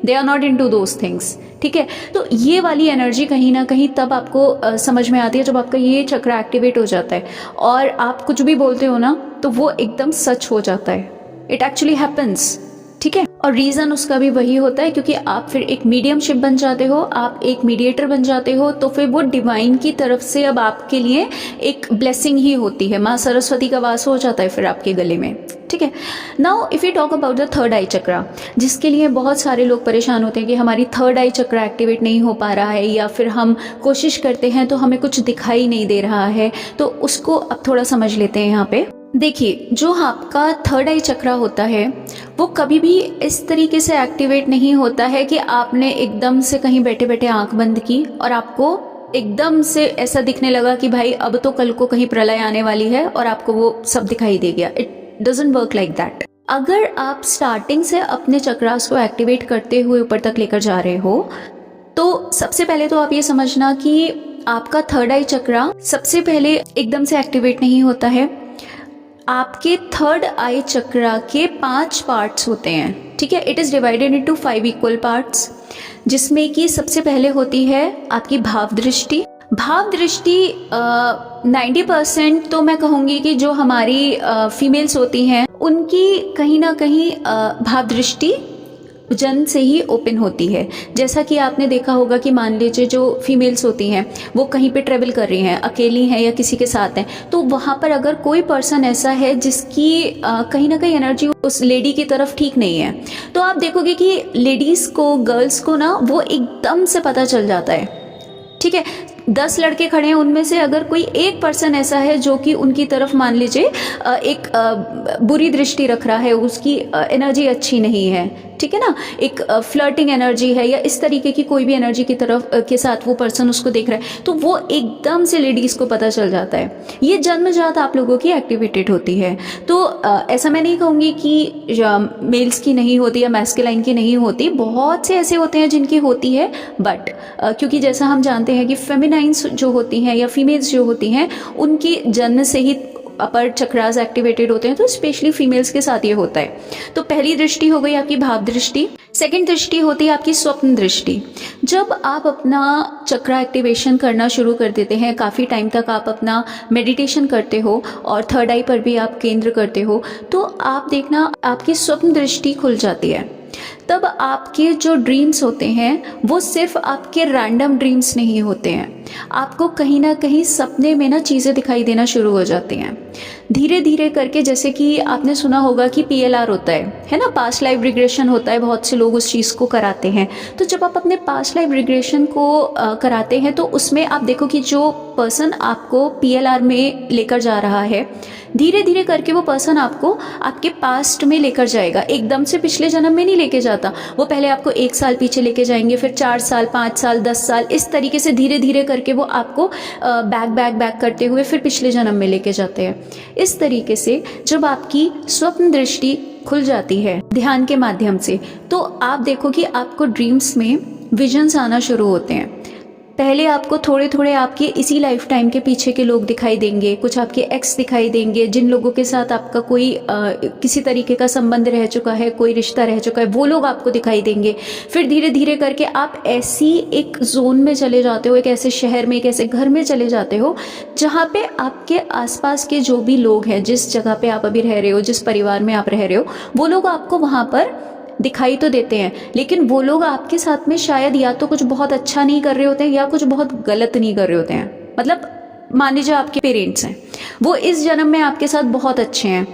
they are not into those things, ठीक है। तो ये वाली एनर्जी कहीं ना कहीं तब आपको समझ में आती है जब आपका ये चक्र एक्टिवेट हो जाता है और आप कुछ भी बोलते हो ना तो वो एकदम सच हो जाता है, इट एक्चुअली हैपन्स, ठीक है। और रीज़न उसका भी वही होता है क्योंकि आप फिर एक मीडियमशिप बन जाते हो, आप एक मीडिएटर बन जाते हो, तो फिर वो डिवाइन की तरफ से अब आपके लिए एक ब्लेसिंग ही होती है, माँ सरस्वती का वास हो जाता है फिर आपके गले में, ठीक है। Now if you talk about the third eye chakra, जिसके लिए बहुत सारे लोग परेशान होते हैं कि हमारी थर्ड आई चक्रा एक्टिवेट नहीं हो पा रहा है, या फिर हम कोशिश करते हैं तो हमें कुछ दिखाई नहीं दे रहा है, तो उसको अब थोड़ा समझ लेते हैं यहाँ पे। देखिए, जो आपका थर्ड आई चक्रा होता है वो कभी भी इस तरीके से एक्टिवेट नहीं होता है कि आपने एकदम से कहीं बैठे बैठे आंख बंद की और आपको एकदम से ऐसा दिखने लगा कि भाई अब तो कल को कहीं प्रलय आने वाली है और आपको वो सब दिखाई दे गया। It doesn't work like that. अगर आप स्टार्टिंग से अपने चक्रास को एक्टिवेट करते हुए ऊपर तक लेकर जा रहे हो तो सबसे पहले तो आप ये समझना कि आपका थर्ड आई चक्रा सबसे पहले एकदम से एक्टिवेट नहीं होता है। आपके थर्ड आई चक्रा के 5 पार्ट्स होते हैं, ठीक है। It is divided into 5 equal parts, जिसमें कि सबसे पहले होती है आपकी भाव दृष्टि। भाव दृष्टि 90% तो मैं कहूँगी कि जो हमारी फीमेल्स होती हैं उनकी कहीं ना कहीं भाव दृष्टि जन्म से ही ओपन होती है। जैसा कि आपने देखा होगा कि मान लीजिए जो फीमेल्स होती हैं वो कहीं पे ट्रेवल कर रही हैं, अकेली हैं या किसी के साथ हैं, तो वहाँ पर अगर कोई पर्सन ऐसा है जिसकी कहीं ना कहीं एनर्जी उस लेडी की तरफ ठीक नहीं है, तो आप देखोगे कि लेडीज़ को, गर्ल्स को ना वो एकदम से पता चल जाता है, ठीक है। 10 लड़के खड़े हैं, उनमें से अगर कोई एक पर्सन ऐसा है जो कि उनकी तरफ मान लीजिए एक बुरी दृष्टि रख रहा है, उसकी एनर्जी अच्छी नहीं है, ठीक है ना, एक फ्लर्टिंग एनर्जी है या इस तरीके की कोई भी एनर्जी की तरफ के साथ वो पर्सन उसको देख रहा है, तो वो एकदम से लेडीज़ को पता चल जाता है। ये जन्मजात आप लोगों की एक्टिवेटेड होती है। तो ऐसा मैं नहीं कहूँगी कि मेल्स की नहीं होती या मैस्कुलाइन की नहीं होती, बहुत से ऐसे होते हैं जिनकी होती है, बट क्योंकि जैसा हम जानते हैं कि फेमिनाइन्स जो होती हैं या फीमेल्स जो होती हैं उनकी जन्म से ही अपर चक्रास एक्टिवेटेड होते हैं, तो स्पेशली फीमेल्स के साथ ये होता है। तो पहली दृष्टि हो गई आपकी भाव दृष्टि। सेकंड दृष्टि होती है आपकी स्वप्न दृष्टि। जब आप अपना चक्रा एक्टिवेशन करना शुरू कर देते हैं, काफ़ी टाइम तक आप अपना मेडिटेशन करते हो और थर्ड आई पर भी आप केंद्र करते हो, तो आप देखना आपकी स्वप्न दृष्टि खुल जाती है। तब आपके जो ड्रीम्स होते हैं वो सिर्फ आपके रैंडम ड्रीम्स नहीं होते हैं, आपको कहीं ना कहीं सपने में ना चीज़ें दिखाई देना शुरू हो जाती हैं धीरे धीरे करके। जैसे कि आपने सुना होगा कि PLR होता है ना, पास्ट लाइफ रिग्रेशन होता है, बहुत से लोग उस चीज़ को कराते हैं। तो जब आप अपने पास्ट लाइफ रिग्रेशन को कराते हैं तो उसमें आप देखो कि जो पर्सन आपको PLR में लेकर जा रहा है, धीरे धीरे करके वो पर्सन आपको आपके पास्ट में लेकर जाएगा। एकदम से पिछले जन्म में नहीं लेके जाता, वो पहले आपको 1 साल पीछे लेके जाएंगे, फिर 4 साल, 5 साल, 10 साल, इस तरीके से धीरे धीरे करके वो आपको बैक करते हुए फिर पिछले जन्म में लेके जाते हैं। इस तरीके से जब आपकी स्वप्न दृष्टि खुल जाती है ध्यान के माध्यम से, तो आप देखो कि आपको ड्रीम्स में विजन्स आना शुरू होते हैं। पहले आपको थोड़े थोड़े आपके इसी लाइफ टाइम के पीछे के लोग दिखाई देंगे, कुछ आपके एक्स दिखाई देंगे, जिन लोगों के साथ आपका कोई किसी तरीके का संबंध रह चुका है, कोई रिश्ता रह चुका है, वो लोग आपको दिखाई देंगे। फिर धीरे धीरे करके आप ऐसी एक जोन में चले जाते हो, एक ऐसे शहर में, एक ऐसे घर में चले जाते हो जहाँ पे आपके आसपास के जो भी लोग हैं, जिस जगह पे आप अभी रह रहे हो, जिस परिवार में आप रह रहे हो, वो लोग आपको वहाँ पर दिखाई तो देते हैं, लेकिन वो लोग आपके साथ में शायद या तो कुछ बहुत अच्छा नहीं कर रहे होते हैं या कुछ बहुत गलत नहीं कर रहे होते हैं। मतलब मान लीजिए आपके पेरेंट्स हैं, वो इस जन्म में आपके साथ बहुत अच्छे हैं,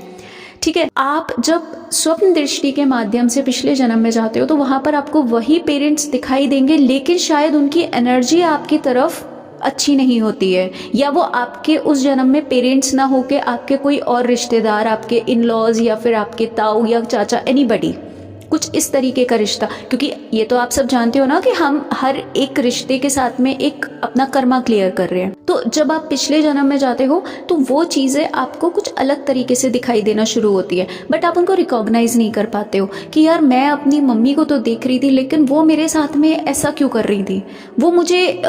ठीक है। आप जब स्वप्न दृष्टि के माध्यम से पिछले जन्म में जाते हो तो वहाँ पर आपको वही पेरेंट्स दिखाई देंगे, लेकिन शायद उनकी एनर्जी आपकी तरफ अच्छी नहीं होती है, या वो आपके उस जन्म में पेरेंट्स ना होके आपके कोई और रिश्तेदार, आपके इन लॉज या फिर आपके ताऊ या चाचा, एनीबडी, कुछ इस तरीके का रिश्ता, क्योंकि ये तो आप सब जानते हो ना कि हम हर एक रिश्ते के साथ में एक अपना कर्मा क्लियर कर रहे हैं। तो जब आप पिछले जन्म में जाते हो तो वो चीज़ें आपको कुछ अलग तरीके से दिखाई देना शुरू होती है, बट आप उनको रिकॉग्नाइज नहीं कर पाते हो कि यार मैं अपनी मम्मी को तो देख रही थी लेकिन वो मेरे साथ में ऐसा क्यों कर रही थी, वो मुझे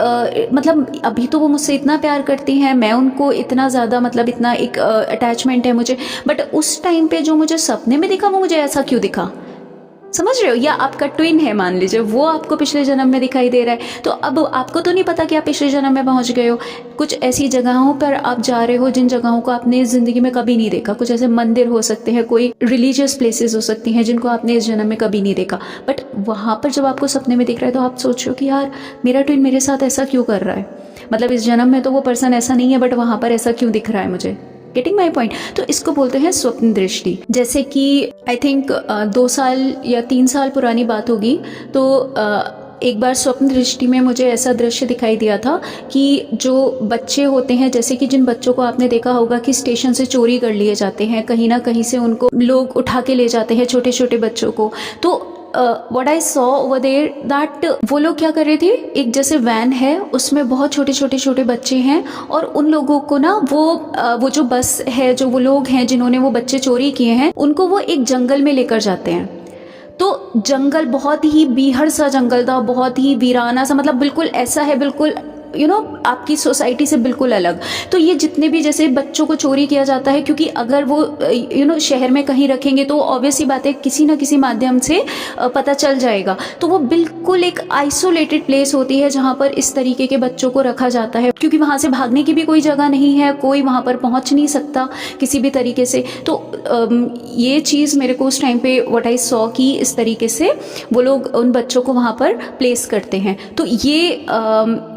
मतलब अभी तो वो मुझसे इतना प्यार करती हैं, मैं उनको इतना ज़्यादा मतलब इतना एक अटैचमेंट है मुझे, बट उस टाइम पे जो मुझे सपने में दिखा वो मुझे ऐसा क्यों दिखा। समझ रहे हो? या आपका ट्विन है मान लीजिए, वो आपको पिछले जन्म में दिखाई दे रहा है, तो अब आपको तो नहीं पता कि आप पिछले जन्म में पहुंच गए हो। कुछ ऐसी जगहों पर आप जा रहे हो जिन जगहों को आपने ज़िंदगी में कभी नहीं देखा। कुछ ऐसे मंदिर हो सकते हैं, कोई रिलीजियस प्लेसेस हो सकती हैं जिनको आपने इस जन्म में कभी नहीं देखा, बट वहाँ पर जब आपको सपने में दिख रहा है तो आप सोच रहे हो कि यार मेरा ट्विन मेरे साथ ऐसा क्यों कर रहा है, मतलब इस जन्म में तो वो पर्सन ऐसा नहीं है बट वहाँ पर ऐसा क्यों दिख रहा है मुझे। Getting my point? तो इसको बोलते हैं स्वप्न दृष्टि। जैसे कि आई थिंक 2 साल या 3 साल पुरानी बात होगी, तो एक बार स्वप्न दृष्टि में मुझे ऐसा दृश्य दिखाई दिया था कि जो बच्चे होते हैं, जैसे कि जिन बच्चों को आपने देखा होगा कि स्टेशन से चोरी कर लिए जाते हैं, कहीं ना कहीं से उनको लोग उठा के ले जाते हैं, छोटे छोटे बच्चों को। तो what I saw over there that वो लोग क्या कर रहे थे, एक जैसे वैन है उसमें बहुत छोटे बच्चे हैं और उन लोगों को ना वो जो बस है, जो वो लोग हैं जिन्होंने वो बच्चे चोरी किए हैं, उनको वो एक जंगल में लेकर जाते हैं। तो जंगल बहुत ही बीहड़ सा जंगल था, बहुत ही वीराना सा, मतलब बिल्कुल ऐसा है, बिल्कुल आपकी सोसाइटी से बिल्कुल अलग। तो ये जितने भी जैसे बच्चों को चोरी किया जाता है, क्योंकि अगर वो शहर में कहीं रखेंगे तो ऑब्वियस ही बात है किसी ना किसी माध्यम से पता चल जाएगा। तो वो बिल्कुल एक आइसोलेटेड प्लेस होती है जहाँ पर इस तरीके के बच्चों को रखा जाता है, क्योंकि वहाँ से भागने की भी कोई जगह नहीं है, कोई वहाँ पर पहुँच नहीं सकता किसी भी तरीके से। तो ये चीज़ मेरे को उस टाइम पे व्हाट आई सॉ कि इस तरीके से वो लोग उन बच्चों को वहाँ पर प्लेस करते हैं। तो ये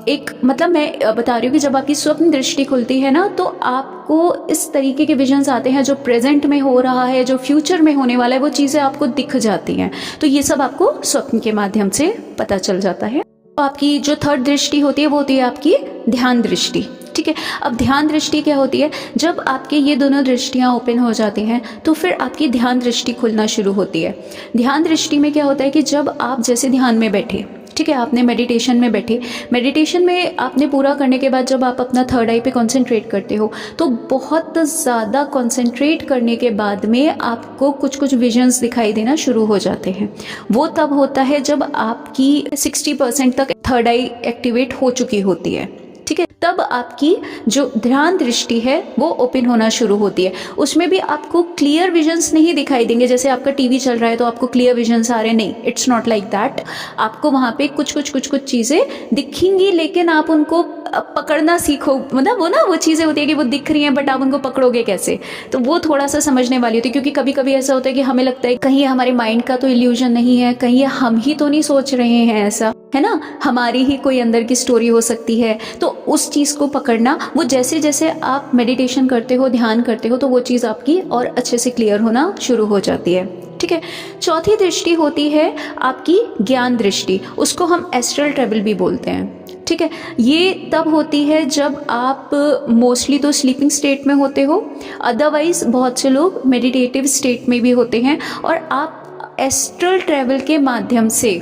एक मतलब मैं बता रही हूँ कि जब आपकी स्वप्न दृष्टि खुलती है ना, तो आपको इस तरीके के विजन्स आते हैं, जो प्रेजेंट में हो रहा है, जो फ्यूचर में होने वाला है, वो चीज़ें आपको दिख जाती हैं। तो ये सब आपको स्वप्न के माध्यम से पता चल जाता है। तो आपकी जो थर्ड दृष्टि होती है वो होती है आपकी ध्यान दृष्टि। ठीक है, अब ध्यान दृष्टि क्या होती है? जब आपके ये दोनों दृष्टियाँ ओपन हो जाती हैं तो फिर आपकी ध्यान दृष्टि खुलना शुरू होती है। ध्यान दृष्टि में क्या होता है कि जब आप जैसे ध्यान में बैठे, ठीक है, आपने मेडिटेशन में बैठे, मेडिटेशन में आपने पूरा करने के बाद जब आप अपना थर्ड आई पे कंसंट्रेट करते हो तो बहुत ज़्यादा कंसंट्रेट करने के बाद में आपको कुछ कुछ विजन्स दिखाई देना शुरू हो जाते हैं। वो तब होता है जब आपकी 60% तक थर्ड आई एक्टिवेट हो चुकी होती है। ठीक है, तब आपकी जो ध्यान दृष्टि है वो ओपन होना शुरू होती है। उसमें भी आपको क्लियर विजन्स नहीं दिखाई देंगे, जैसे आपका टीवी चल रहा है तो आपको क्लियर विजन्स आ रहे हैं, नहीं, इट्स नॉट लाइक दैट। आपको वहाँ पे कुछ चीज़ें दिखेंगी, लेकिन आप उनको पकड़ना सीखो। मतलब वो चीज़ें होती है कि वो दिख रही हैं बट आप उनको पकड़ोगे कैसे, तो वो थोड़ा सा समझने वाली होती है। क्योंकि कभी कभी ऐसा होता है कि हमें लगता है कहीं ये हमारे माइंड का तो इल्यूजन नहीं है, कहीं ये हम ही तो नहीं सोच रहे हैं, ऐसा है ना, हमारी ही कोई अंदर की स्टोरी हो सकती है। तो उस चीज़ को पकड़ना, वो जैसे जैसे आप मेडिटेशन करते हो, ध्यान करते हो, तो वो चीज़ आपकी और अच्छे से क्लियर होना शुरू हो जाती है। ठीक है, चौथी दृष्टि होती है आपकी ज्ञान दृष्टि, उसको हम एस्ट्रल ट्रैवल भी बोलते हैं। ठीक है, ये तब होती है जब आप मोस्टली तो स्लीपिंग स्टेट में होते हो, अदरवाइज बहुत से लोग मेडिटेटिव स्टेट में भी होते हैं, और आप एस्ट्रल ट्रैवल के माध्यम से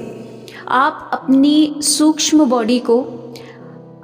आप अपनी सूक्ष्म बॉडी को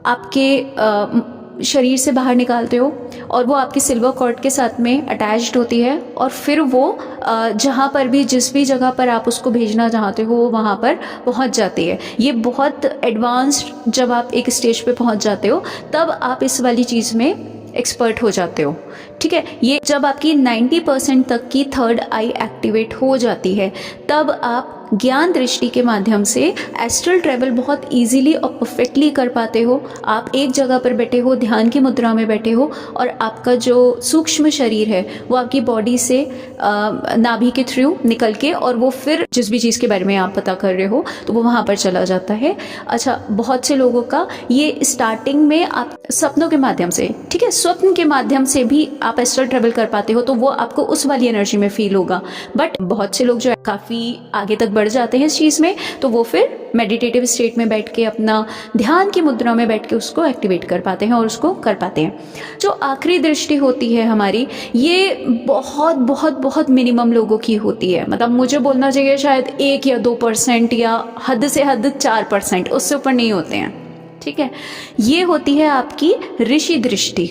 आपके शरीर से बाहर निकालते हो और वो आपकी सिल्वर कॉर्ड के साथ में अटैच्ड होती है, और फिर वो जहाँ पर भी जिस भी जगह पर आप उसको भेजना चाहते हो वहाँ पर पहुँच जाती है। ये बहुत एडवांस्ड, जब आप एक स्टेज पे पहुँच जाते हो तब आप इस वाली चीज़ में एक्सपर्ट हो जाते हो। ठीक है, ये जब आपकी 90% तक की थर्ड आई एक्टिवेट हो जाती है तब आप ज्ञान दृष्टि के माध्यम से एस्ट्रल ट्रैवल बहुत इजीली और परफेक्टली कर पाते हो। आप एक जगह पर बैठे हो, ध्यान की मुद्रा में बैठे हो, और आपका जो सूक्ष्म शरीर है वो आपकी बॉडी से नाभि के थ्रू निकल के, और वो फिर जिस भी चीज़ के बारे में आप पता कर रहे हो तो वो वहाँ पर चला जाता है। अच्छा, बहुत से लोगों का ये स्टार्टिंग में आप सपनों के माध्यम से, ठीक है, स्वप्न के माध्यम से भी आप एस्ट्रल ट्रैवल कर पाते हो, तो वो आपको उस वाली एनर्जी में फील होगा। बट बहुत से लोग जो है काफ़ी आगे तक बढ़ जाते हैं इस चीज़ में, तो वो फिर मेडिटेटिव स्टेट में बैठ के अपना ध्यान की मुद्रा में बैठ के उसको एक्टिवेट कर पाते हैं और उसको कर पाते हैं। जो आखिरी दृष्टि होती है हमारी, ये बहुत बहुत बहुत मिनिमम लोगों की होती है। मतलब मुझे बोलना चाहिए शायद 1 या 2% या हद से हद 4%, उससे ऊपर नहीं होते हैं, ठीक है। ये होती है आपकी ऋषि दृष्टि,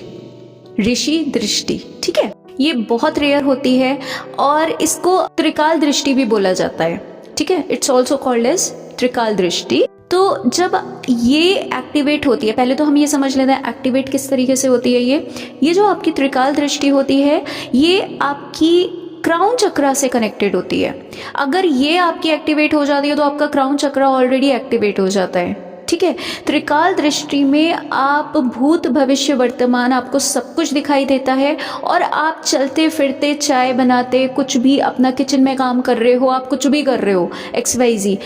ऋषि दृष्टि, ठीक है। ये बहुत रेयर होती है और इसको त्रिकाल दृष्टि भी बोला जाता है, ठीक है। इट्स ऑल्सो कॉल्ड एज त्रिकाल दृष्टि। तो जब ये एक्टिवेट होती है, पहले तो हम ये समझ लेते हैं एक्टिवेट किस तरीके से होती है। ये जो आपकी त्रिकाल दृष्टि होती है, ये आपकी क्राउन चक्रा से कनेक्टेड होती है। अगर ये आपकी एक्टिवेट हो जाती है तो आपका क्राउन चक्रा ऑलरेडी एक्टिवेट हो जाता है, ठीक है। त्रिकाल दृष्टि में आप भूत भविष्य वर्तमान, आपको सब कुछ दिखाई देता है और आप चलते फिरते, चाय बनाते, कुछ भी अपना किचन में काम कर रहे हो, आप कुछ भी कर रहे हो, XYZ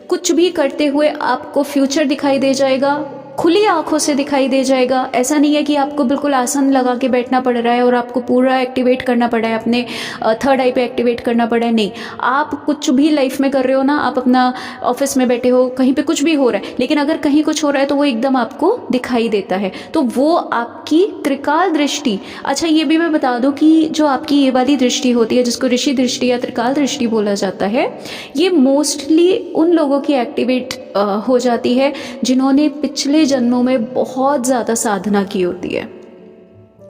कुछ भी करते हुए आपको फ्यूचर दिखाई दे जाएगा, खुली आंखों से दिखाई दे जाएगा। ऐसा नहीं है कि आपको बिल्कुल आसन लगा के बैठना पड़ रहा है और आपको पूरा एक्टिवेट करना पड़ा है, अपने थर्ड आई पे एक्टिवेट करना पड़ा है, नहीं। आप कुछ भी लाइफ में कर रहे हो ना, आप अपना ऑफिस में बैठे हो, कहीं पे कुछ भी हो रहा है, लेकिन अगर कहीं कुछ हो रहा है तो वो एकदम आपको दिखाई देता है, तो वो आपकी त्रिकाल दृष्टि। अच्छा, ये भी मैं बता दूं कि जो आपकी ये वाली दृष्टि होती है, जिसको ऋषि दृष्टि या त्रिकाल दृष्टि बोला जाता है, ये मोस्टली उन लोगों की एक्टिवेट हो जाती है जिन्होंने पिछले जन्मों में बहुत ज़्यादा साधना की होती है।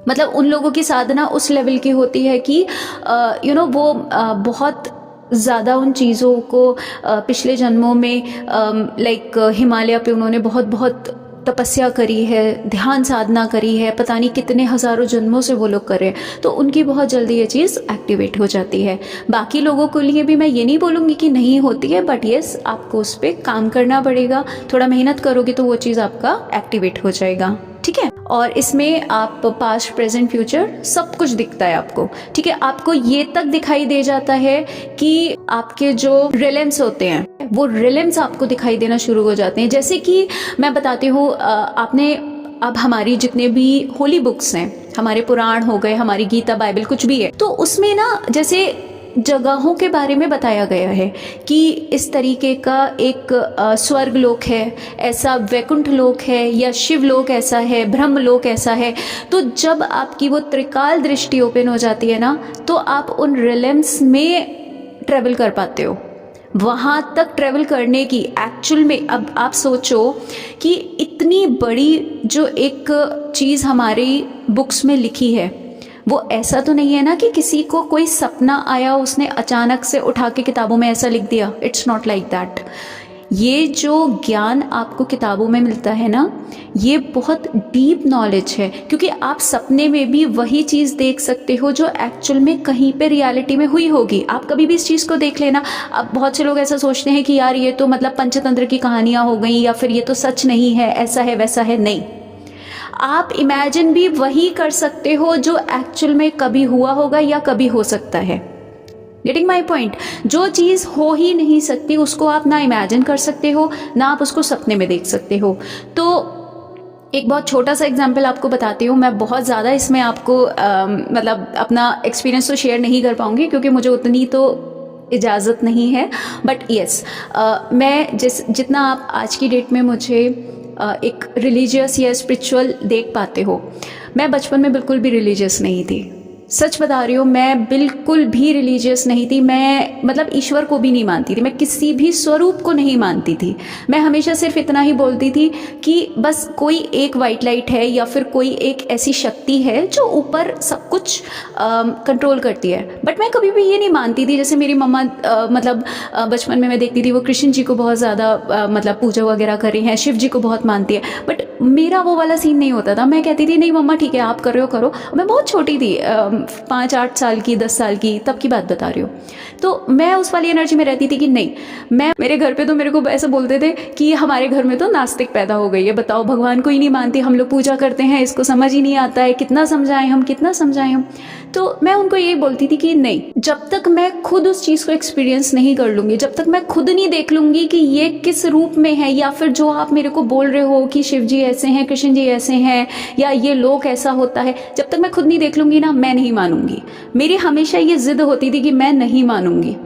मतलब उन लोगों की साधना उस लेवल की होती है कि वो बहुत ज़्यादा उन चीज़ों को पिछले जन्मों में लाइक हिमालय पे उन्होंने बहुत बहुत तपस्या करी है, ध्यान साधना करी है, पता नहीं कितने हज़ारों जन्मों से वो लोग कर रहे हैं, तो उनकी बहुत जल्दी ये चीज़ एक्टिवेट हो जाती है। बाकी लोगों के लिए भी मैं ये नहीं बोलूँगी कि नहीं होती है, बट येस, आपको उस पर काम करना पड़ेगा, थोड़ा मेहनत करोगे तो वो चीज़ आपका एक्टिवेट हो जाएगा, ठीक है। और इसमें आप पास्ट प्रेजेंट फ्यूचर सब कुछ दिखता है आपको, ठीक है। आपको ये तक दिखाई दे जाता है कि आपके जो रिलेम्स होते हैं वो रिलेम्स आपको दिखाई देना शुरू हो जाते हैं। जैसे कि मैं बताती हूँ, आपने अब हमारी जितने भी होली बुक्स हैं, हमारे पुराण हो गए, हमारी गीता, बाइबल, कुछ भी है, तो उसमें ना जैसे जगहों के बारे में बताया गया है कि इस तरीके का एक स्वर्ग लोक है, ऐसा वैकुंठ लोक है, या शिव लोक ऐसा है, ब्रह्म लोक ऐसा है। तो जब आपकी वो त्रिकाल दृष्टि ओपन हो जाती है ना, तो आप उन रिलेम्स में ट्रेवल कर पाते हो। वहाँ तक ट्रेवल करने की एक्चुअल में, अब आप सोचो कि इतनी बड़ी जो एक चीज़ हमारी बुक्स में लिखी है, वो ऐसा तो नहीं है ना कि किसी को कोई सपना आया, उसने अचानक से उठा के किताबों में ऐसा लिख दिया। It's not like that. ये जो ज्ञान आपको किताबों में मिलता है ना, ये बहुत डीप नॉलेज है, क्योंकि आप सपने में भी वही चीज़ देख सकते हो जो एक्चुअल में कहीं पे रियलिटी में हुई होगी। आप कभी भी इस चीज़ को देख लेना। अब बहुत से लोग ऐसा सोचते हैं कि यार ये तो मतलब पंचतंत्र की कहानियाँ हो गई, या फिर ये तो सच नहीं है, ऐसा है वैसा है। नहीं, आप इमेजिन भी वही कर सकते हो जो एक्चुअल में कभी हुआ होगा या कभी हो सकता है। Getting my point? जो चीज़ हो ही नहीं सकती उसको आप ना इमेजिन कर सकते हो, ना आप उसको सपने में देख सकते हो। तो एक बहुत छोटा सा एग्जाम्पल आपको बताती हूँ। मैं बहुत ज़्यादा इसमें आपको मतलब अपना एक्सपीरियंस तो शेयर नहीं कर पाऊँगी, क्योंकि मुझे उतनी तो इजाज़त नहीं है। बट येस, मैं जितना आप आज की डेट में मुझे एक रिलीजियस या स्पिरिचुअल देख पाते हो, मैं बचपन में बिल्कुल भी रिलीजियस नहीं थी। सच बता रही हूँ, मैं बिल्कुल भी रिलीजियस नहीं थी। मैं मतलब ईश्वर को भी नहीं मानती थी, मैं किसी भी स्वरूप को नहीं मानती थी। मैं हमेशा सिर्फ इतना ही बोलती थी कि बस कोई एक वाइट लाइट है, या फिर कोई एक ऐसी शक्ति है जो ऊपर सब कुछ कंट्रोल करती है। बट मैं कभी भी ये नहीं मानती थी, जैसे मेरी मम्मा मतलब बचपन में मैं देखती थी वो कृष्ण जी को बहुत ज़्यादा मतलब पूजा वगैरह कर रही हैं, शिव जी को बहुत मानती है। बट मेरा वो वाला सीन नहीं होता था। मैं कहती थी नहीं मम्मा ठीक है, आप कर रहे हो करो। मैं बहुत छोटी थी, 5-8 साल की, 10 साल की, तब की बात बता रही हूँ। तो मैं उस वाली एनर्जी में रहती थी कि नहीं, मैं मेरे घर पे तो मेरे को ऐसा बोलते थे कि हमारे घर में तो नास्तिक पैदा हो गई है, बताओ भगवान को ही नहीं मानती, हम लोग पूजा करते हैं, इसको समझ ही नहीं आता है, कितना समझाएं हम, कितना समझाएं हम। तो मैं उनको ये बोलती थी कि नहीं, जब तक मैं खुद उस चीज़ को एक्सपीरियंस नहीं कर लूँगी, जब तक मैं खुद नहीं देख लूँगी कि ये किस रूप में है, या फिर जो आप मेरे को बोल रहे हो कि शिव जी ऐसे हैं, कृष्ण जी ऐसे हैं, या ये लोक ऐसा होता है, जब तक मैं खुद नहीं देख लूँगी ना, मैं नहीं मानूंगी। मेरी हमेशा ये जिद होती थी कि मैं नहीं मानूंगी।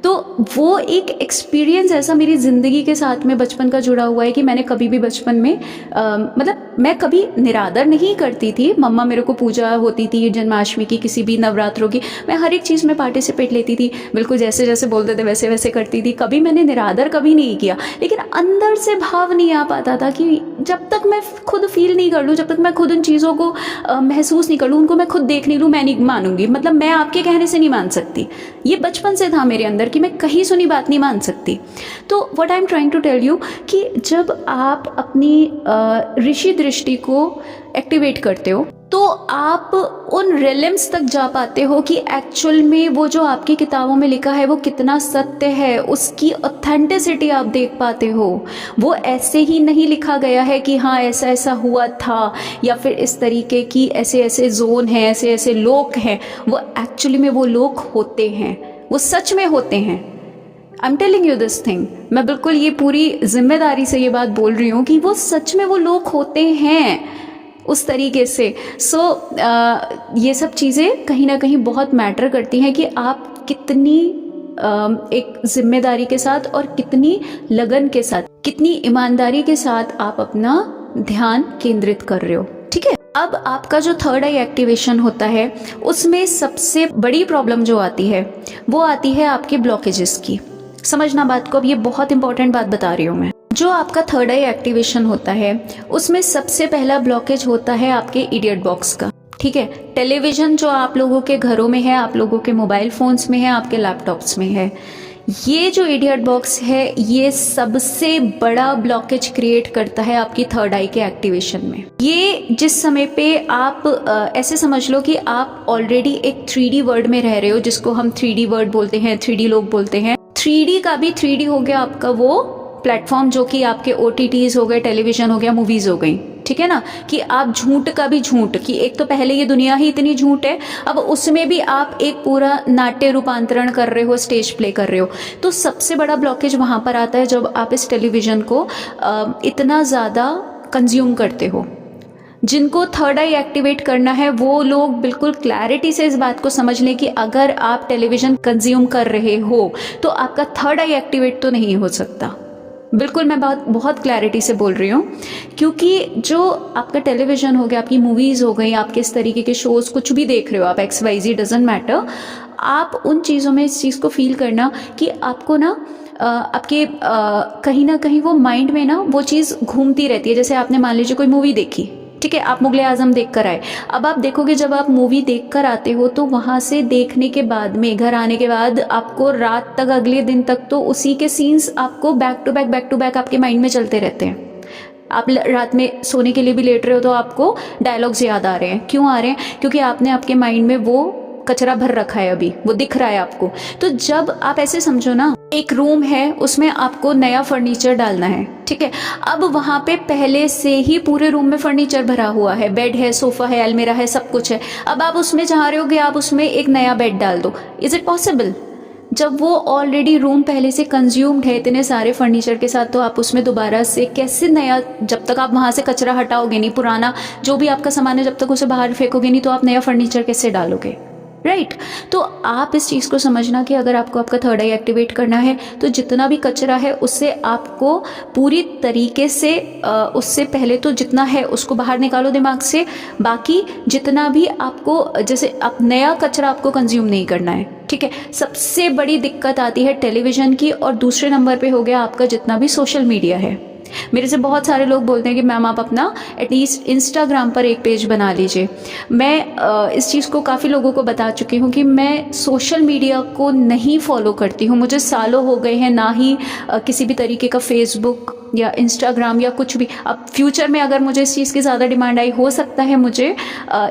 तो वो एक एक्सपीरियंस ऐसा मेरी ज़िंदगी के साथ में बचपन का जुड़ा हुआ है कि मैंने कभी भी बचपन में मतलब मैं कभी निरादर नहीं करती थी। मम्मा मेरे को पूजा होती थी जन्माष्टमी की, किसी भी नवरात्रों की, मैं हर एक चीज़ में पार्टिसिपेट लेती थी, बिल्कुल जैसे जैसे बोलते थे वैसे वैसे करती थी। कभी मैंने निरादर कभी नहीं किया, लेकिन अंदर से भाव नहीं आ पाता था कि जब तक मैं खुद फील नहीं कर लूँ, जब तक मैं खुद उन चीज़ों को महसूस नहीं कर लूँ, उनको मैं खुद देख नहीं लूँ, मैं नहीं मानूंगी। मतलब मैं आपके कहने से नहीं मान सकती, ये बचपन से था मेरे अंदर कि मैं कहीं सुनी बात नहीं मान सकती। तो what I am trying to tell you कि जब आप अपनी ऋषि दृष्टि को एक्टिवेट करते हो तो आप उन रिलेम्स तक जा पाते हो कि एक्चुअल में वो जो आपकी किताबों में लिखा है वो कितना सत्य है, उसकी ऑथेंटिसिटी आप देख पाते हो। वो ऐसे ही नहीं लिखा गया है कि हाँ ऐसा ऐसा हुआ था, या फिर इस तरीके की ऐसे ऐसे जोन हैं, ऐसे ऐसे लोग हैं। वो एक्चुअली में वो लोग होते हैं, वो सच में होते हैं। I am telling you this thing, मैं बिल्कुल ये पूरी जिम्मेदारी से ये बात बोल रही हूँ कि वो सच में वो लोग होते हैं उस तरीके से। ये सब चीज़ें कहीं ना कहीं बहुत मैटर करती हैं कि आप कितनी एक जिम्मेदारी के साथ और कितनी लगन के साथ, कितनी ईमानदारी के साथ आप अपना ध्यान केंद्रित कर रहे हो। ठीक है, अब आपका जो थर्ड आई एक्टिवेशन होता है उसमें सबसे बड़ी प्रॉब्लम जो आती है वो आती है आपके ब्लॉकेजेस की। समझना बात को, अब ये बहुत इंपॉर्टेंट बात बता रही हूँ मैं। जो आपका थर्ड आई एक्टिवेशन होता है उसमें सबसे पहला ब्लॉकेज होता है आपके इडियट बॉक्स का। ठीक है, टेलीविजन जो आप लोगों के घरों में है, आप लोगों के मोबाइल फोन्स में है, आपके लैपटॉप्स में है, ये जो इडियट बॉक्स है ये सबसे बड़ा ब्लॉकेज क्रिएट करता है आपकी थर्ड आई के एक्टिवेशन में। ये जिस समय पे आप ऐसे समझ लो कि आप ऑलरेडी एक 3D वर्ल्ड में रह रहे हो, जिसको हम 3D वर्ल्ड बोलते हैं, 3D लोग बोलते हैं। 3D का भी 3D हो गया आपका वो प्लेटफॉर्म जो कि आपके OTTs हो गए, टेलीविजन हो गया, मूवीज हो गई। ठीक है ना, कि आप झूठ का भी झूठ, कि एक तो पहले ये दुनिया ही इतनी झूठ है, अब उसमें भी आप एक पूरा नाट्य रूपांतरण कर रहे हो, स्टेज प्ले कर रहे हो। तो सबसे बड़ा ब्लॉकेज वहां पर आता है जब आप इस टेलीविजन को इतना ज़्यादा कंज्यूम करते हो। जिनको थर्ड आई एक्टिवेट करना है वो लोग बिल्कुल क्लैरिटी से इस बात को समझ लें कि अगर आप टेलीविजन कंज्यूम कर रहे हो तो आपका थर्ड आई एक्टिवेट तो नहीं हो सकता। बिल्कुल मैं बहुत क्लैरिटी से बोल रही हूँ, क्योंकि जो आपका टेलीविजन हो गया, आपकी मूवीज़ हो गई, आपके इस तरीके के शोज़ कुछ भी देख रहे हो आप, XYZ डजंट मैटर, आप उन चीज़ों में इस चीज़ को फील करना कि आपको ना आपके कहीं ना कहीं वो माइंड में ना वो चीज़ घूमती रहती है। जैसे आपने मान लीजिए कोई मूवी देखी, ठीक है, आप मुगले आजम देख कर आए, अब आप देखोगे जब आप मूवी देख कर आते हो तो वहाँ से देखने के बाद में घर आने के बाद आपको रात तक, अगले दिन तक तो उसी के सीन्स आपको बैक टू बैक आपके माइंड में चलते रहते हैं। आप रात में सोने के लिए भी लेट रहे हो तो आपको डायलॉग्स याद आ रहे हैं। क्यों आ रहे हैं? क्योंकि आपने आपके माइंड में वो कचरा भर रखा है, अभी वो दिख रहा है आपको। तो जब आप ऐसे समझो ना, एक रूम है उसमें आपको नया फर्नीचर डालना है, ठीक है, अब वहां पे पहले से ही पूरे रूम में फर्नीचर भरा हुआ है, बेड है, सोफा है, अलमीरा है, सब कुछ है। अब आप उसमें चाह रहे हो कि आप उसमें एक नया बेड डाल दो, इज इट पॉसिबल? जब वो ऑलरेडी रूम पहले से कंज्यूम्ड है इतने सारे फर्नीचर के साथ, तो आप उसमें दोबारा से कैसे नया, जब तक आप वहां से कचरा हटाओगे नहीं, पुराना जो भी आपका सामान है जब तक उसे बाहर फेंकोगे नहीं, तो आप नया फर्नीचर कैसे डालोगे? राइट तो आप इस चीज़ को समझना कि अगर आपको आपका थर्ड आई एक्टिवेट करना है तो जितना भी कचरा है उससे आपको पूरी तरीके से उससे पहले तो जितना है उसको बाहर निकालो दिमाग से। बाकी जितना भी आपको, जैसे आप नया कचरा आपको कंज्यूम नहीं करना है, ठीक है। सबसे बड़ी दिक्कत आती है टेलीविज़न की, और दूसरे नंबर पे हो गया आपका जितना भी सोशल मीडिया है। मेरे से बहुत सारे लोग बोलते हैं कि मैम आप अपना एटलीस्ट इंस्टाग्राम पर एक पेज बना लीजिए। मैं इस चीज़ को काफ़ी लोगों को बता चुकी हूँ कि मैं सोशल मीडिया को नहीं फॉलो करती हूँ। मुझे सालों हो गए हैं, ना ही किसी भी तरीके का फेसबुक या इंस्टाग्राम या कुछ भी। अब फ्यूचर में अगर मुझे इस चीज़ की ज़्यादा डिमांड आई, हो सकता है मुझे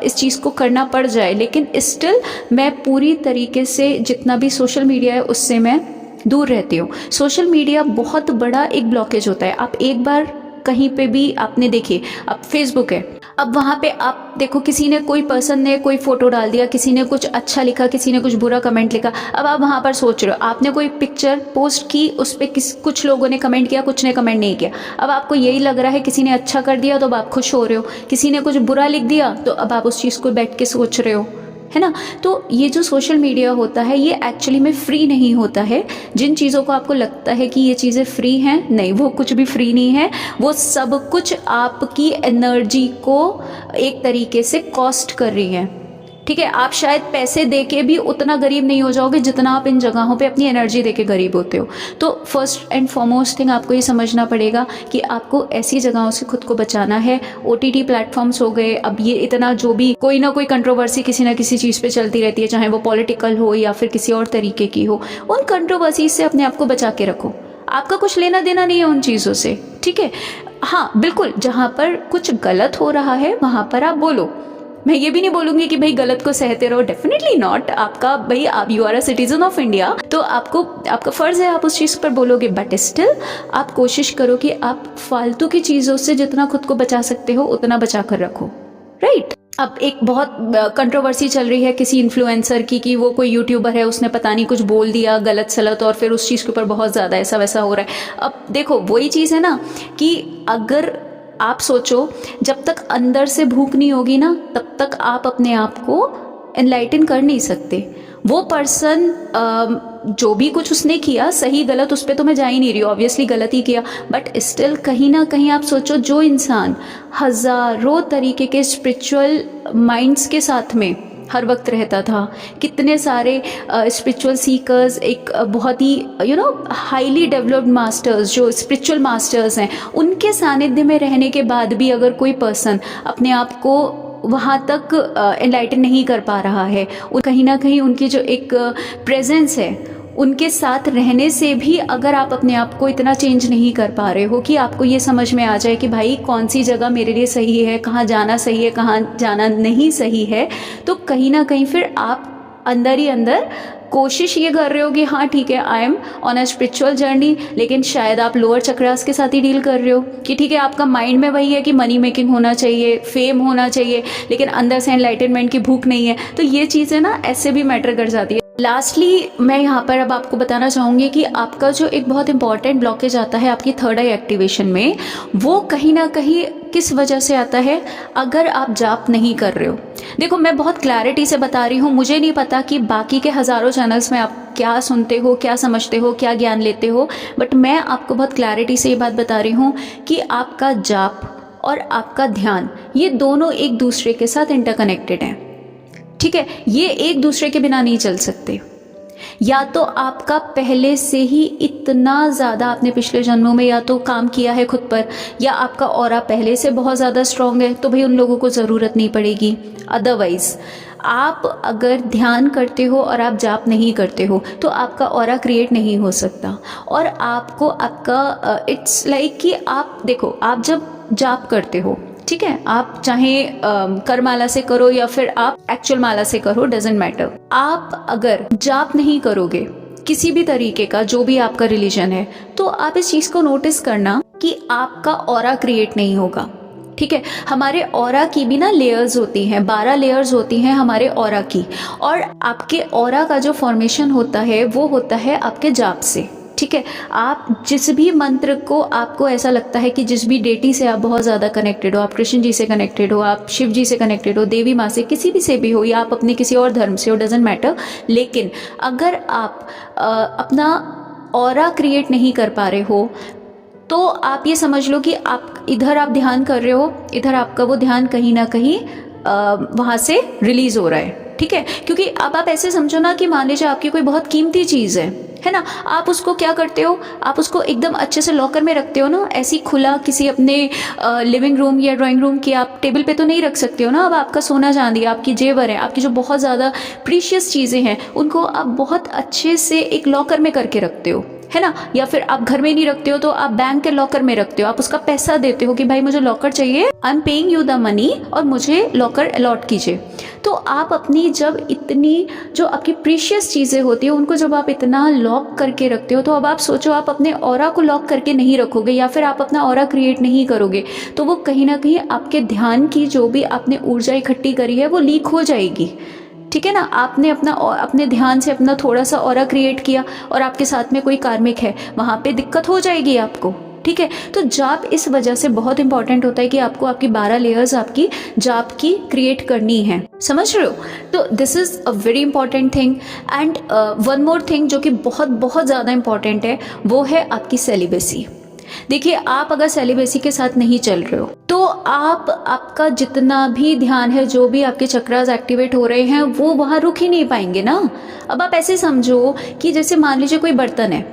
इस चीज़ को करना पड़ जाए, लेकिन स्टिल मैं पूरी तरीके से जितना भी सोशल मीडिया है उससे मैं दूर रहती हूँ। सोशल मीडिया बहुत बड़ा एक ब्लॉकेज होता है। आप एक बार कहीं पे भी आपने देखी, अब फेसबुक है, अब वहाँ पे आप देखो किसी ने, कोई पर्सन ने कोई फोटो डाल दिया, किसी ने कुछ अच्छा लिखा, किसी ने कुछ बुरा कमेंट लिखा। अब आप वहाँ पर सोच रहे हो, आपने कोई पिक्चर पोस्ट की, उस पर कुछ लोगों ने कमेंट किया, कुछ ने कमेंट नहीं किया। अब आपको यही लग रहा है किसी ने अच्छा कर दिया तो अब आप खुश हो रहे हो, किसी ने कुछ बुरा लिख दिया तो अब आप उस चीज़ को बैठ के सोच रहे हो। है ना। तो ये जो सोशल मीडिया होता है ये एक्चुअली में फ्री नहीं होता है। जिन चीज़ों को आपको लगता है कि ये चीज़ें फ्री हैं, नहीं, वो कुछ भी फ्री नहीं है। वो सब कुछ आपकी एनर्जी को एक तरीके से कॉस्ट कर रही है, ठीक है। आप शायद पैसे देके भी उतना गरीब नहीं हो जाओगे जितना आप इन जगहों पे अपनी एनर्जी देके गरीब होते हो। तो फर्स्ट एंड फॉरमोस्ट थिंग आपको ये समझना पड़ेगा कि आपको ऐसी जगहों से खुद को बचाना है। OTT प्लेटफॉर्म्स हो गए, अब ये इतना जो भी कोई ना कोई कंट्रोवर्सी किसी ना किसी चीज़ पे चलती रहती है, चाहे वो पॉलिटिकल हो या फिर किसी और तरीके की हो, उन कंट्रोवर्सी से अपने आप को बचा के रखो। आपका कुछ लेना देना नहीं है उन चीज़ों से, ठीक है। हाँ बिल्कुल, जहाँ पर कुछ गलत हो रहा है वहाँ पर आप बोलो। मैं ये भी नहीं बोलूंगी कि भाई गलत को सहते रहो, डेफिनेटली नॉट। आपका भाई, आप you are a citizen of India, तो आपका फर्ज है आप उस चीज़ पर बोलोगे, बट स्टिल आप कोशिश करो कि आप फालतू की चीज़ों से जितना खुद को बचा सकते हो उतना बचा कर रखो, राइट। अब एक बहुत कंट्रोवर्सी चल रही है किसी इन्फ्लुएंसर की कि वो कोई यूट्यूबर है, उसने पता नहीं कुछ बोल दिया गलत सलत और फिर उस चीज़ के ऊपर बहुत ज़्यादा ऐसा वैसा हो रहा है। अब देखो वही चीज़ है ना कि अगर आप सोचो, जब तक अंदर से भूख नहीं होगी ना तब तक आप अपने आप को एनलाइटन कर नहीं सकते। वो पर्सन जो भी कुछ उसने किया, सही गलत उस पर तो मैं जा ही नहीं रही हूँ, ऑब्वियसली गलत ही किया, बट स्टिल कहीं ना कहीं आप सोचो, जो इंसान हज़ारों तरीके के स्पिरिचुअल माइंड्स के साथ में हर वक्त रहता था, कितने सारे स्पिरिचुअल सीकर्स, एक बहुत ही हाईली डेवलप्ड मास्टर्स जो स्पिरिचुअल मास्टर्स हैं, उनके सानिध्य में रहने के बाद भी अगर कोई पर्सन अपने आप को वहाँ तक एनलाइटन नहीं कर पा रहा है, कहीं ना कहीं उनकी जो एक प्रेजेंस है, उनके साथ रहने से भी अगर आप अपने आप को इतना चेंज नहीं कर पा रहे हो कि आपको ये समझ में आ जाए कि भाई कौन सी जगह मेरे लिए सही है, कहाँ जाना सही है, कहाँ जाना नहीं सही है, तो कहीं ना कहीं फिर आप अंदर ही अंदर कोशिश ये कर रहे हो कि हाँ ठीक है, I am on a spiritual journey, लेकिन शायद आप लोअर चक्रास के साथ ही डील कर रहे हो कि ठीक है, आपका माइंड में वही है कि मनी मेकिंग होना चाहिए, फेम होना चाहिए, लेकिन अंदर से एनलाइटनमेंट की भूख नहीं है। तो ये चीज़ें ना ऐसे भी मैटर कर जाती है। लास्टली मैं यहाँ पर अब आपको बताना चाहूँगी कि आपका जो एक बहुत इंपॉर्टेंट ब्लॉकेज आता है आपकी थर्ड आई एक्टिवेशन में, वो कहीं ना कहीं किस वजह से आता है, अगर आप जाप नहीं कर रहे हो। देखो मैं बहुत क्लैरिटी से बता रही हूँ, मुझे नहीं पता कि बाकी के हज़ारों चैनल्स में आप क्या सुनते हो, क्या समझते हो, क्या ज्ञान लेते हो, बट मैं आपको बहुत क्लैरिटी से ये बात बता रही हूँ कि आपका जाप और आपका ध्यान, ये दोनों एक दूसरे के साथ इंटरकनेक्टेड हैं, ठीक है। ये एक दूसरे के बिना नहीं चल सकते। या तो आपका पहले से ही इतना ज़्यादा आपने पिछले जन्मों में या तो काम किया है खुद पर, या आपका ऑरा पहले से बहुत ज़्यादा स्ट्रॉन्ग है, तो भाई उन लोगों को ज़रूरत नहीं पड़ेगी। अदरवाइज़ आप अगर ध्यान करते हो और आप जाप नहीं करते हो तो आपका ऑरा क्रिएट नहीं हो सकता। और आपको आपका इट्स लाइक कि आप देखो, आप जब जाप करते हो, ठीक है, आप चाहे करमाला से करो या फिर आप एक्चुअल माला से करो, डजेंट मैटर। आप अगर जाप नहीं करोगे किसी भी तरीके का, जो भी आपका रिलीजन है, तो आप इस चीज़ को नोटिस करना कि आपका ऑरा क्रिएट नहीं होगा, ठीक है। हमारे ऑरा की भी ना लेयर्स होती हैं, 12 लेयर्स होती हैं हमारे ऑरा की, और आपके ऑरा का जो फॉर्मेशन होता है वो होता है आपके जाप से, ठीक है। आप जिस भी मंत्र को, आपको ऐसा लगता है कि जिस भी डेटी से आप बहुत ज़्यादा कनेक्टेड हो, आप कृष्ण जी से कनेक्टेड हो, आप शिव जी से कनेक्टेड हो, देवी माँ से, किसी भी से भी हो, या आप अपने किसी और धर्म से हो, डजेंट मैटर, लेकिन अगर आप अपना ऑरा क्रिएट नहीं कर पा रहे हो तो आप ये समझ लो कि आप इधर आप ध्यान कर रहे हो, इधर आपका वो ध्यान कहीं ना कहीं वहाँ से रिलीज हो रहा है, ठीक है। क्योंकि अब आप ऐसे समझो ना कि मान लीजिए आपकी कोई बहुत कीमती चीज़ है ना, आप उसको क्या करते हो, आप उसको एकदम अच्छे से लॉकर में रखते हो ना, ऐसी खुला किसी अपने लिविंग रूम या ड्राइंग रूम की आप टेबल पे तो नहीं रख सकते हो ना। अब आपका सोना चांदी, आपकी जेवर है, आपकी जो बहुत ज़्यादा प्रीशियस चीज़ें हैं, उनको आप बहुत अच्छे से एक लॉकर में करके रखते हो, है ना। या फिर आप घर में नहीं रखते हो तो आप बैंक के लॉकर में रखते हो, आप उसका पैसा देते हो कि भाई मुझे लॉकर चाहिए, I am paying you the money और मुझे लॉकर अलॉट कीजिए। तो आप अपनी जब इतनी जो आपकी प्रीशियस चीज़ें होती है उनको जब आप इतना लॉक करके रखते हो, तो अब आप सोचो आप अपने ऑरा को लॉक करके नहीं रखोगे या फिर आप अपना ऑरा क्रिएट नहीं करोगे, तो वो कहीं ना कहीं आपके ध्यान की जो भी आपने ऊर्जा इकट्ठी करी है वो लीक हो जाएगी, ठीक है ना। आपने अपने ध्यान से अपना थोड़ा सा ऑरा क्रिएट किया और आपके साथ में कोई कार्मिक है, वहाँ पे दिक्कत हो जाएगी आपको, ठीक है। तो जाप इस वजह से बहुत इंपॉर्टेंट होता है कि आपको आपकी 12 लेयर्स आपकी जाप की क्रिएट करनी है, समझ रहे हो। तो this is a very important thing. And one more thing जो कि बहुत बहुत ज़्यादा इंपॉर्टेंट है, वो है आपकी सेलिबेसी। देखिए, आप अगर सेलिबेसी के साथ नहीं चल रहे हो तो आपका जितना भी ध्यान है, जो भी आपके चक्रास एक्टिवेट हो रहे हैं, वो वहाँ रुक ही नहीं पाएंगे ना। अब आप ऐसे समझो कि जैसे मान लीजिए कोई बर्तन है,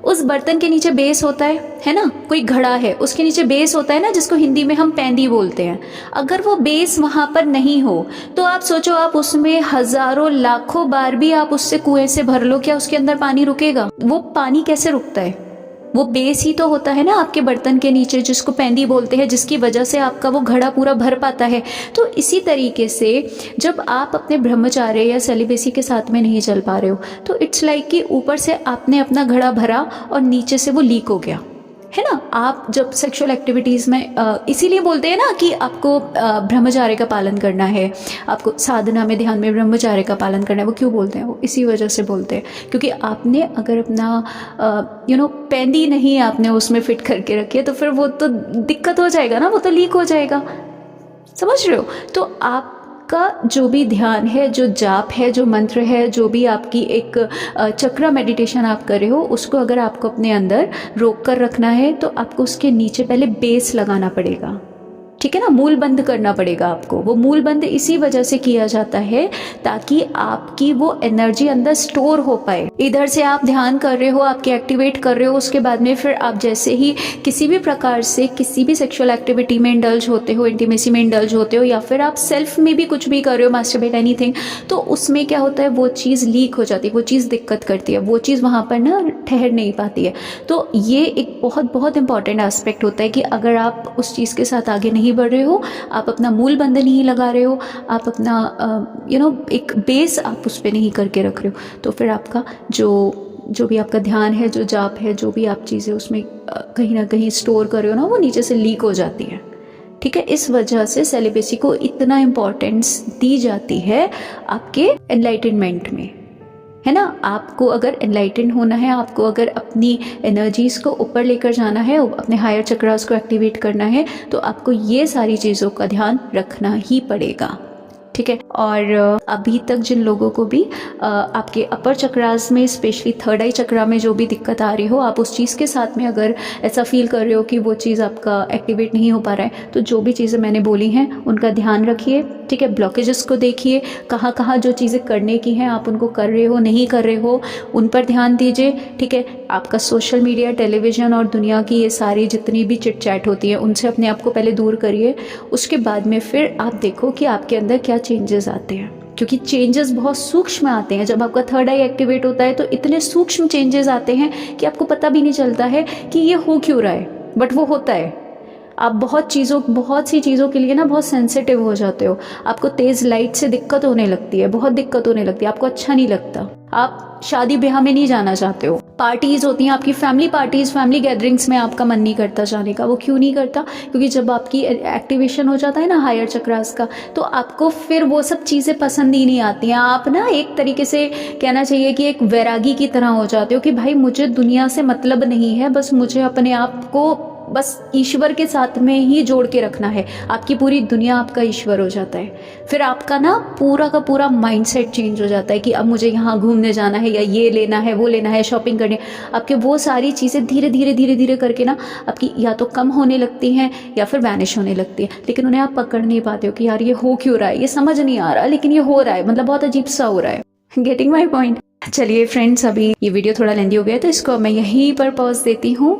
उस बर्तन के नीचे बेस होता है ना, कोई घड़ा है उसके नीचे बेस होता है ना, जिसको हिंदी में हम पैंदी बोलते हैं। अगर वो बेस वहाँ पर नहीं हो तो आप सोचो, आप उसमें हजारों लाखों बार भी आप उससे कुएं से भर लो, क्या उसके अंदर पानी रुकेगा? वो पानी कैसे रुकता है? वो बेस ही तो होता है ना आपके बर्तन के नीचे, जिसको पैंदी बोलते हैं, जिसकी वजह से आपका वो घड़ा पूरा भर पाता है। तो इसी तरीके से जब आप अपने ब्रह्मचार्य या सेलिबेसी के साथ में नहीं चल पा रहे हो तो इट्स लाइक कि ऊपर से आपने अपना घड़ा भरा और नीचे से वो लीक हो गया, है ना। आप जब सेक्सुअल एक्टिविटीज़ में इसीलिए बोलते हैं ना कि आपको ब्रह्मचार्य का पालन करना है, आपको साधना में ध्यान में ब्रह्मचार्य का पालन करना है। वो क्यों बोलते हैं? वो इसी वजह से बोलते हैं क्योंकि आपने अगर अपना पैंदी नहीं आपने उसमें फिट करके रखी है तो फिर वो तो दिक्कत हो जाएगा ना, वो तो लीक हो जाएगा, समझ रहे हो। तो आप का जो भी ध्यान है, जो जाप है, जो मंत्र है, जो भी आपकी एक चक्र मेडिटेशन आप कर रहे हो, उसको अगर आपको अपने अंदर रोक कर रखना है तो आपको उसके नीचे पहले बेस लगाना पड़ेगा, ठीक है ना। मूल बंद करना पड़ेगा आपको। वो मूल बंद इसी वजह से किया जाता है ताकि आपकी वो एनर्जी अंदर स्टोर हो पाए। इधर से आप ध्यान कर रहे हो, आपके एक्टिवेट कर रहे हो, उसके बाद में फिर आप जैसे ही किसी भी प्रकार से किसी भी सेक्सुअल एक्टिविटी में इंडल्ज होते हो, इंटीमेसी में इंडल्ज होते हो, या फिर आप सेल्फ में भी कुछ भी कर रहे हो, मास्टरबेट एनीथिंग, तो उसमें क्या होता है, वो चीज़ लीक हो जाती है, वो चीज़ दिक्कत करती है, वो चीज़ वहाँ पर ना ठहर नहीं पाती है। तो ये एक बहुत बहुत इंपॉर्टेंट एस्पेक्ट होता है कि अगर आप उस चीज़ के साथ आगे नहीं बढ़ रहे हो, आप अपना मूल बंध नहीं लगा रहे हो, आप अपना एक बेस आप उस पर नहीं करके रख रहे हो, तो फिर आपका जो भी आपका ध्यान है, जो जाप है, जो भी आप चीज़ें उसमें कहीं ना कहीं स्टोर कर रहे हो ना, वो नीचे से लीक हो जाती है, ठीक है। इस वजह से सेलिबेसी को इतना इम्पोर्टेंस दी जाती है आपके एनलाइटनमेंट में, है ना। आपको अगर एनलाइटन होना है, आपको अगर अपनी एनर्जीज़ को ऊपर लेकर जाना है, अपने हायर चक्रास को एक्टिवेट करना है, तो आपको ये सारी चीज़ों का ध्यान रखना ही पड़ेगा, ठीक है। और अभी तक जिन लोगों को भी आपके अपर चक्रास में, स्पेशली थर्ड आई चक्रा में जो भी दिक्कत आ रही हो, आप उस चीज़ के साथ में अगर ऐसा फील कर रहे हो कि वो चीज़ आपका एक्टिवेट नहीं हो पा रहा है, तो जो भी चीज़ें मैंने बोली हैं उनका ध्यान रखिए, ठीक है। ब्लॉकेजेस को देखिए, कहाँ कहाँ जो चीज़ें करने की हैं आप उनको कर रहे हो, नहीं कर रहे हो, उन पर ध्यान दीजिए, ठीक है। आपका सोशल मीडिया, टेलीविज़न और दुनिया की ये सारी जितनी भी चिट चैट होती है, उनसे अपने आप को पहले दूर करिए। उसके बाद में फिर आप देखो कि आपके अंदर क्या चेंजेस आते हैं, क्योंकि चेंजेस बहुत सूक्ष्म आते हैं। जब आपका थर्ड आई एक्टिवेट होता है तो इतने सूक्ष्म चेंजेस आते हैं कि आपको पता भी नहीं चलता है कि ये हो क्यों रहा है, बट वो होता है। आप बहुत सी चीज़ों के लिए ना बहुत सेंसिटिव हो जाते हो, आपको तेज़ लाइट से दिक्कत होने लगती है, बहुत दिक्कत होने लगती है, आपको अच्छा नहीं लगता, आप शादी ब्याह में नहीं जाना चाहते हो, पार्टीज़ होती हैं आपकी, फैमिली पार्टीज़, फैमिली गैदरिंग्स में आपका मन नहीं करता जाने का। वो क्यों नहीं करता? क्योंकि जब आपकी एक्टिवेशन हो जाता है ना हायर चक्रास का, तो आपको फिर वो सब चीज़ें पसंद ही नहीं आती हैं। आप ना एक तरीके से कहना चाहिए कि एक वैरागी की तरह हो जाते हो कि भाई मुझे दुनिया से मतलब नहीं है, बस मुझे अपने आप को बस ईश्वर के साथ में ही जोड़ के रखना है। आपकी पूरी दुनिया आपका ईश्वर हो जाता है। फिर आपका ना पूरा का पूरा माइंडसेट चेंज हो जाता है कि अब मुझे यहाँ घूमने जाना है, या ये लेना है, वो लेना है, शॉपिंग करनी है। आपके वो सारी चीज़ें धीरे धीरे करके ना आपकी या तो कम होने लगती हैं या फिर वैनिश होने लगती है, लेकिन उन्हें आप पकड़ नहीं पाते हो कि यार ये हो क्यों रहा है, ये समझ नहीं आ रहा, लेकिन ये हो रहा है, मतलब बहुत अजीब सा हो रहा है। Getting my point? चलिए फ्रेंड्स, अभी ये वीडियो थोड़ा लेंदी हो गया तो इसको मैं यहीं पर पॉज देती हूँ,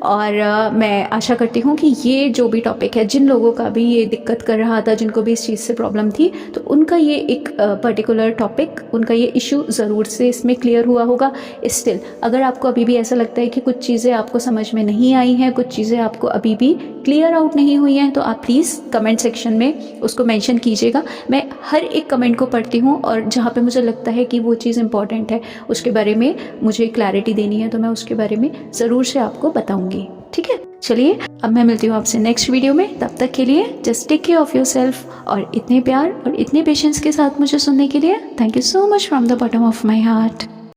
और मैं आशा करती हूँ कि ये जो भी टॉपिक है, जिन लोगों का भी ये दिक्कत कर रहा था, जिनको भी इस चीज़ से प्रॉब्लम थी, तो उनका ये एक पर्टिकुलर टॉपिक, उनका ये इशू ज़रूर से इसमें क्लियर हुआ होगा। स्टिल अगर आपको अभी भी ऐसा लगता है कि कुछ चीज़ें आपको समझ में नहीं आई हैं, कुछ चीज़ें आपको अभी भी क्लियर आउट नहीं हुई हैं, तो आप प्लीज़ कमेंट सेक्शन में उसको मेंशन कीजिएगा। मैं हर एक कमेंट को पढ़ती हूँ, और जहाँ पे मुझे लगता है कि वो चीज़ इंपॉर्टेंट है, उसके बारे में मुझे क्लैरिटी देनी है, तो मैं उसके बारे में ज़रूर से आपको बताऊंगी, ठीक है। चलिए अब मैं मिलती हूँ आपसे नेक्स्ट वीडियो में। तब तक के लिए just take care of yourself, और इतने प्यार और इतने पेशेंस के साथ मुझे सुनने के लिए thank you so much from the bottom of my heart.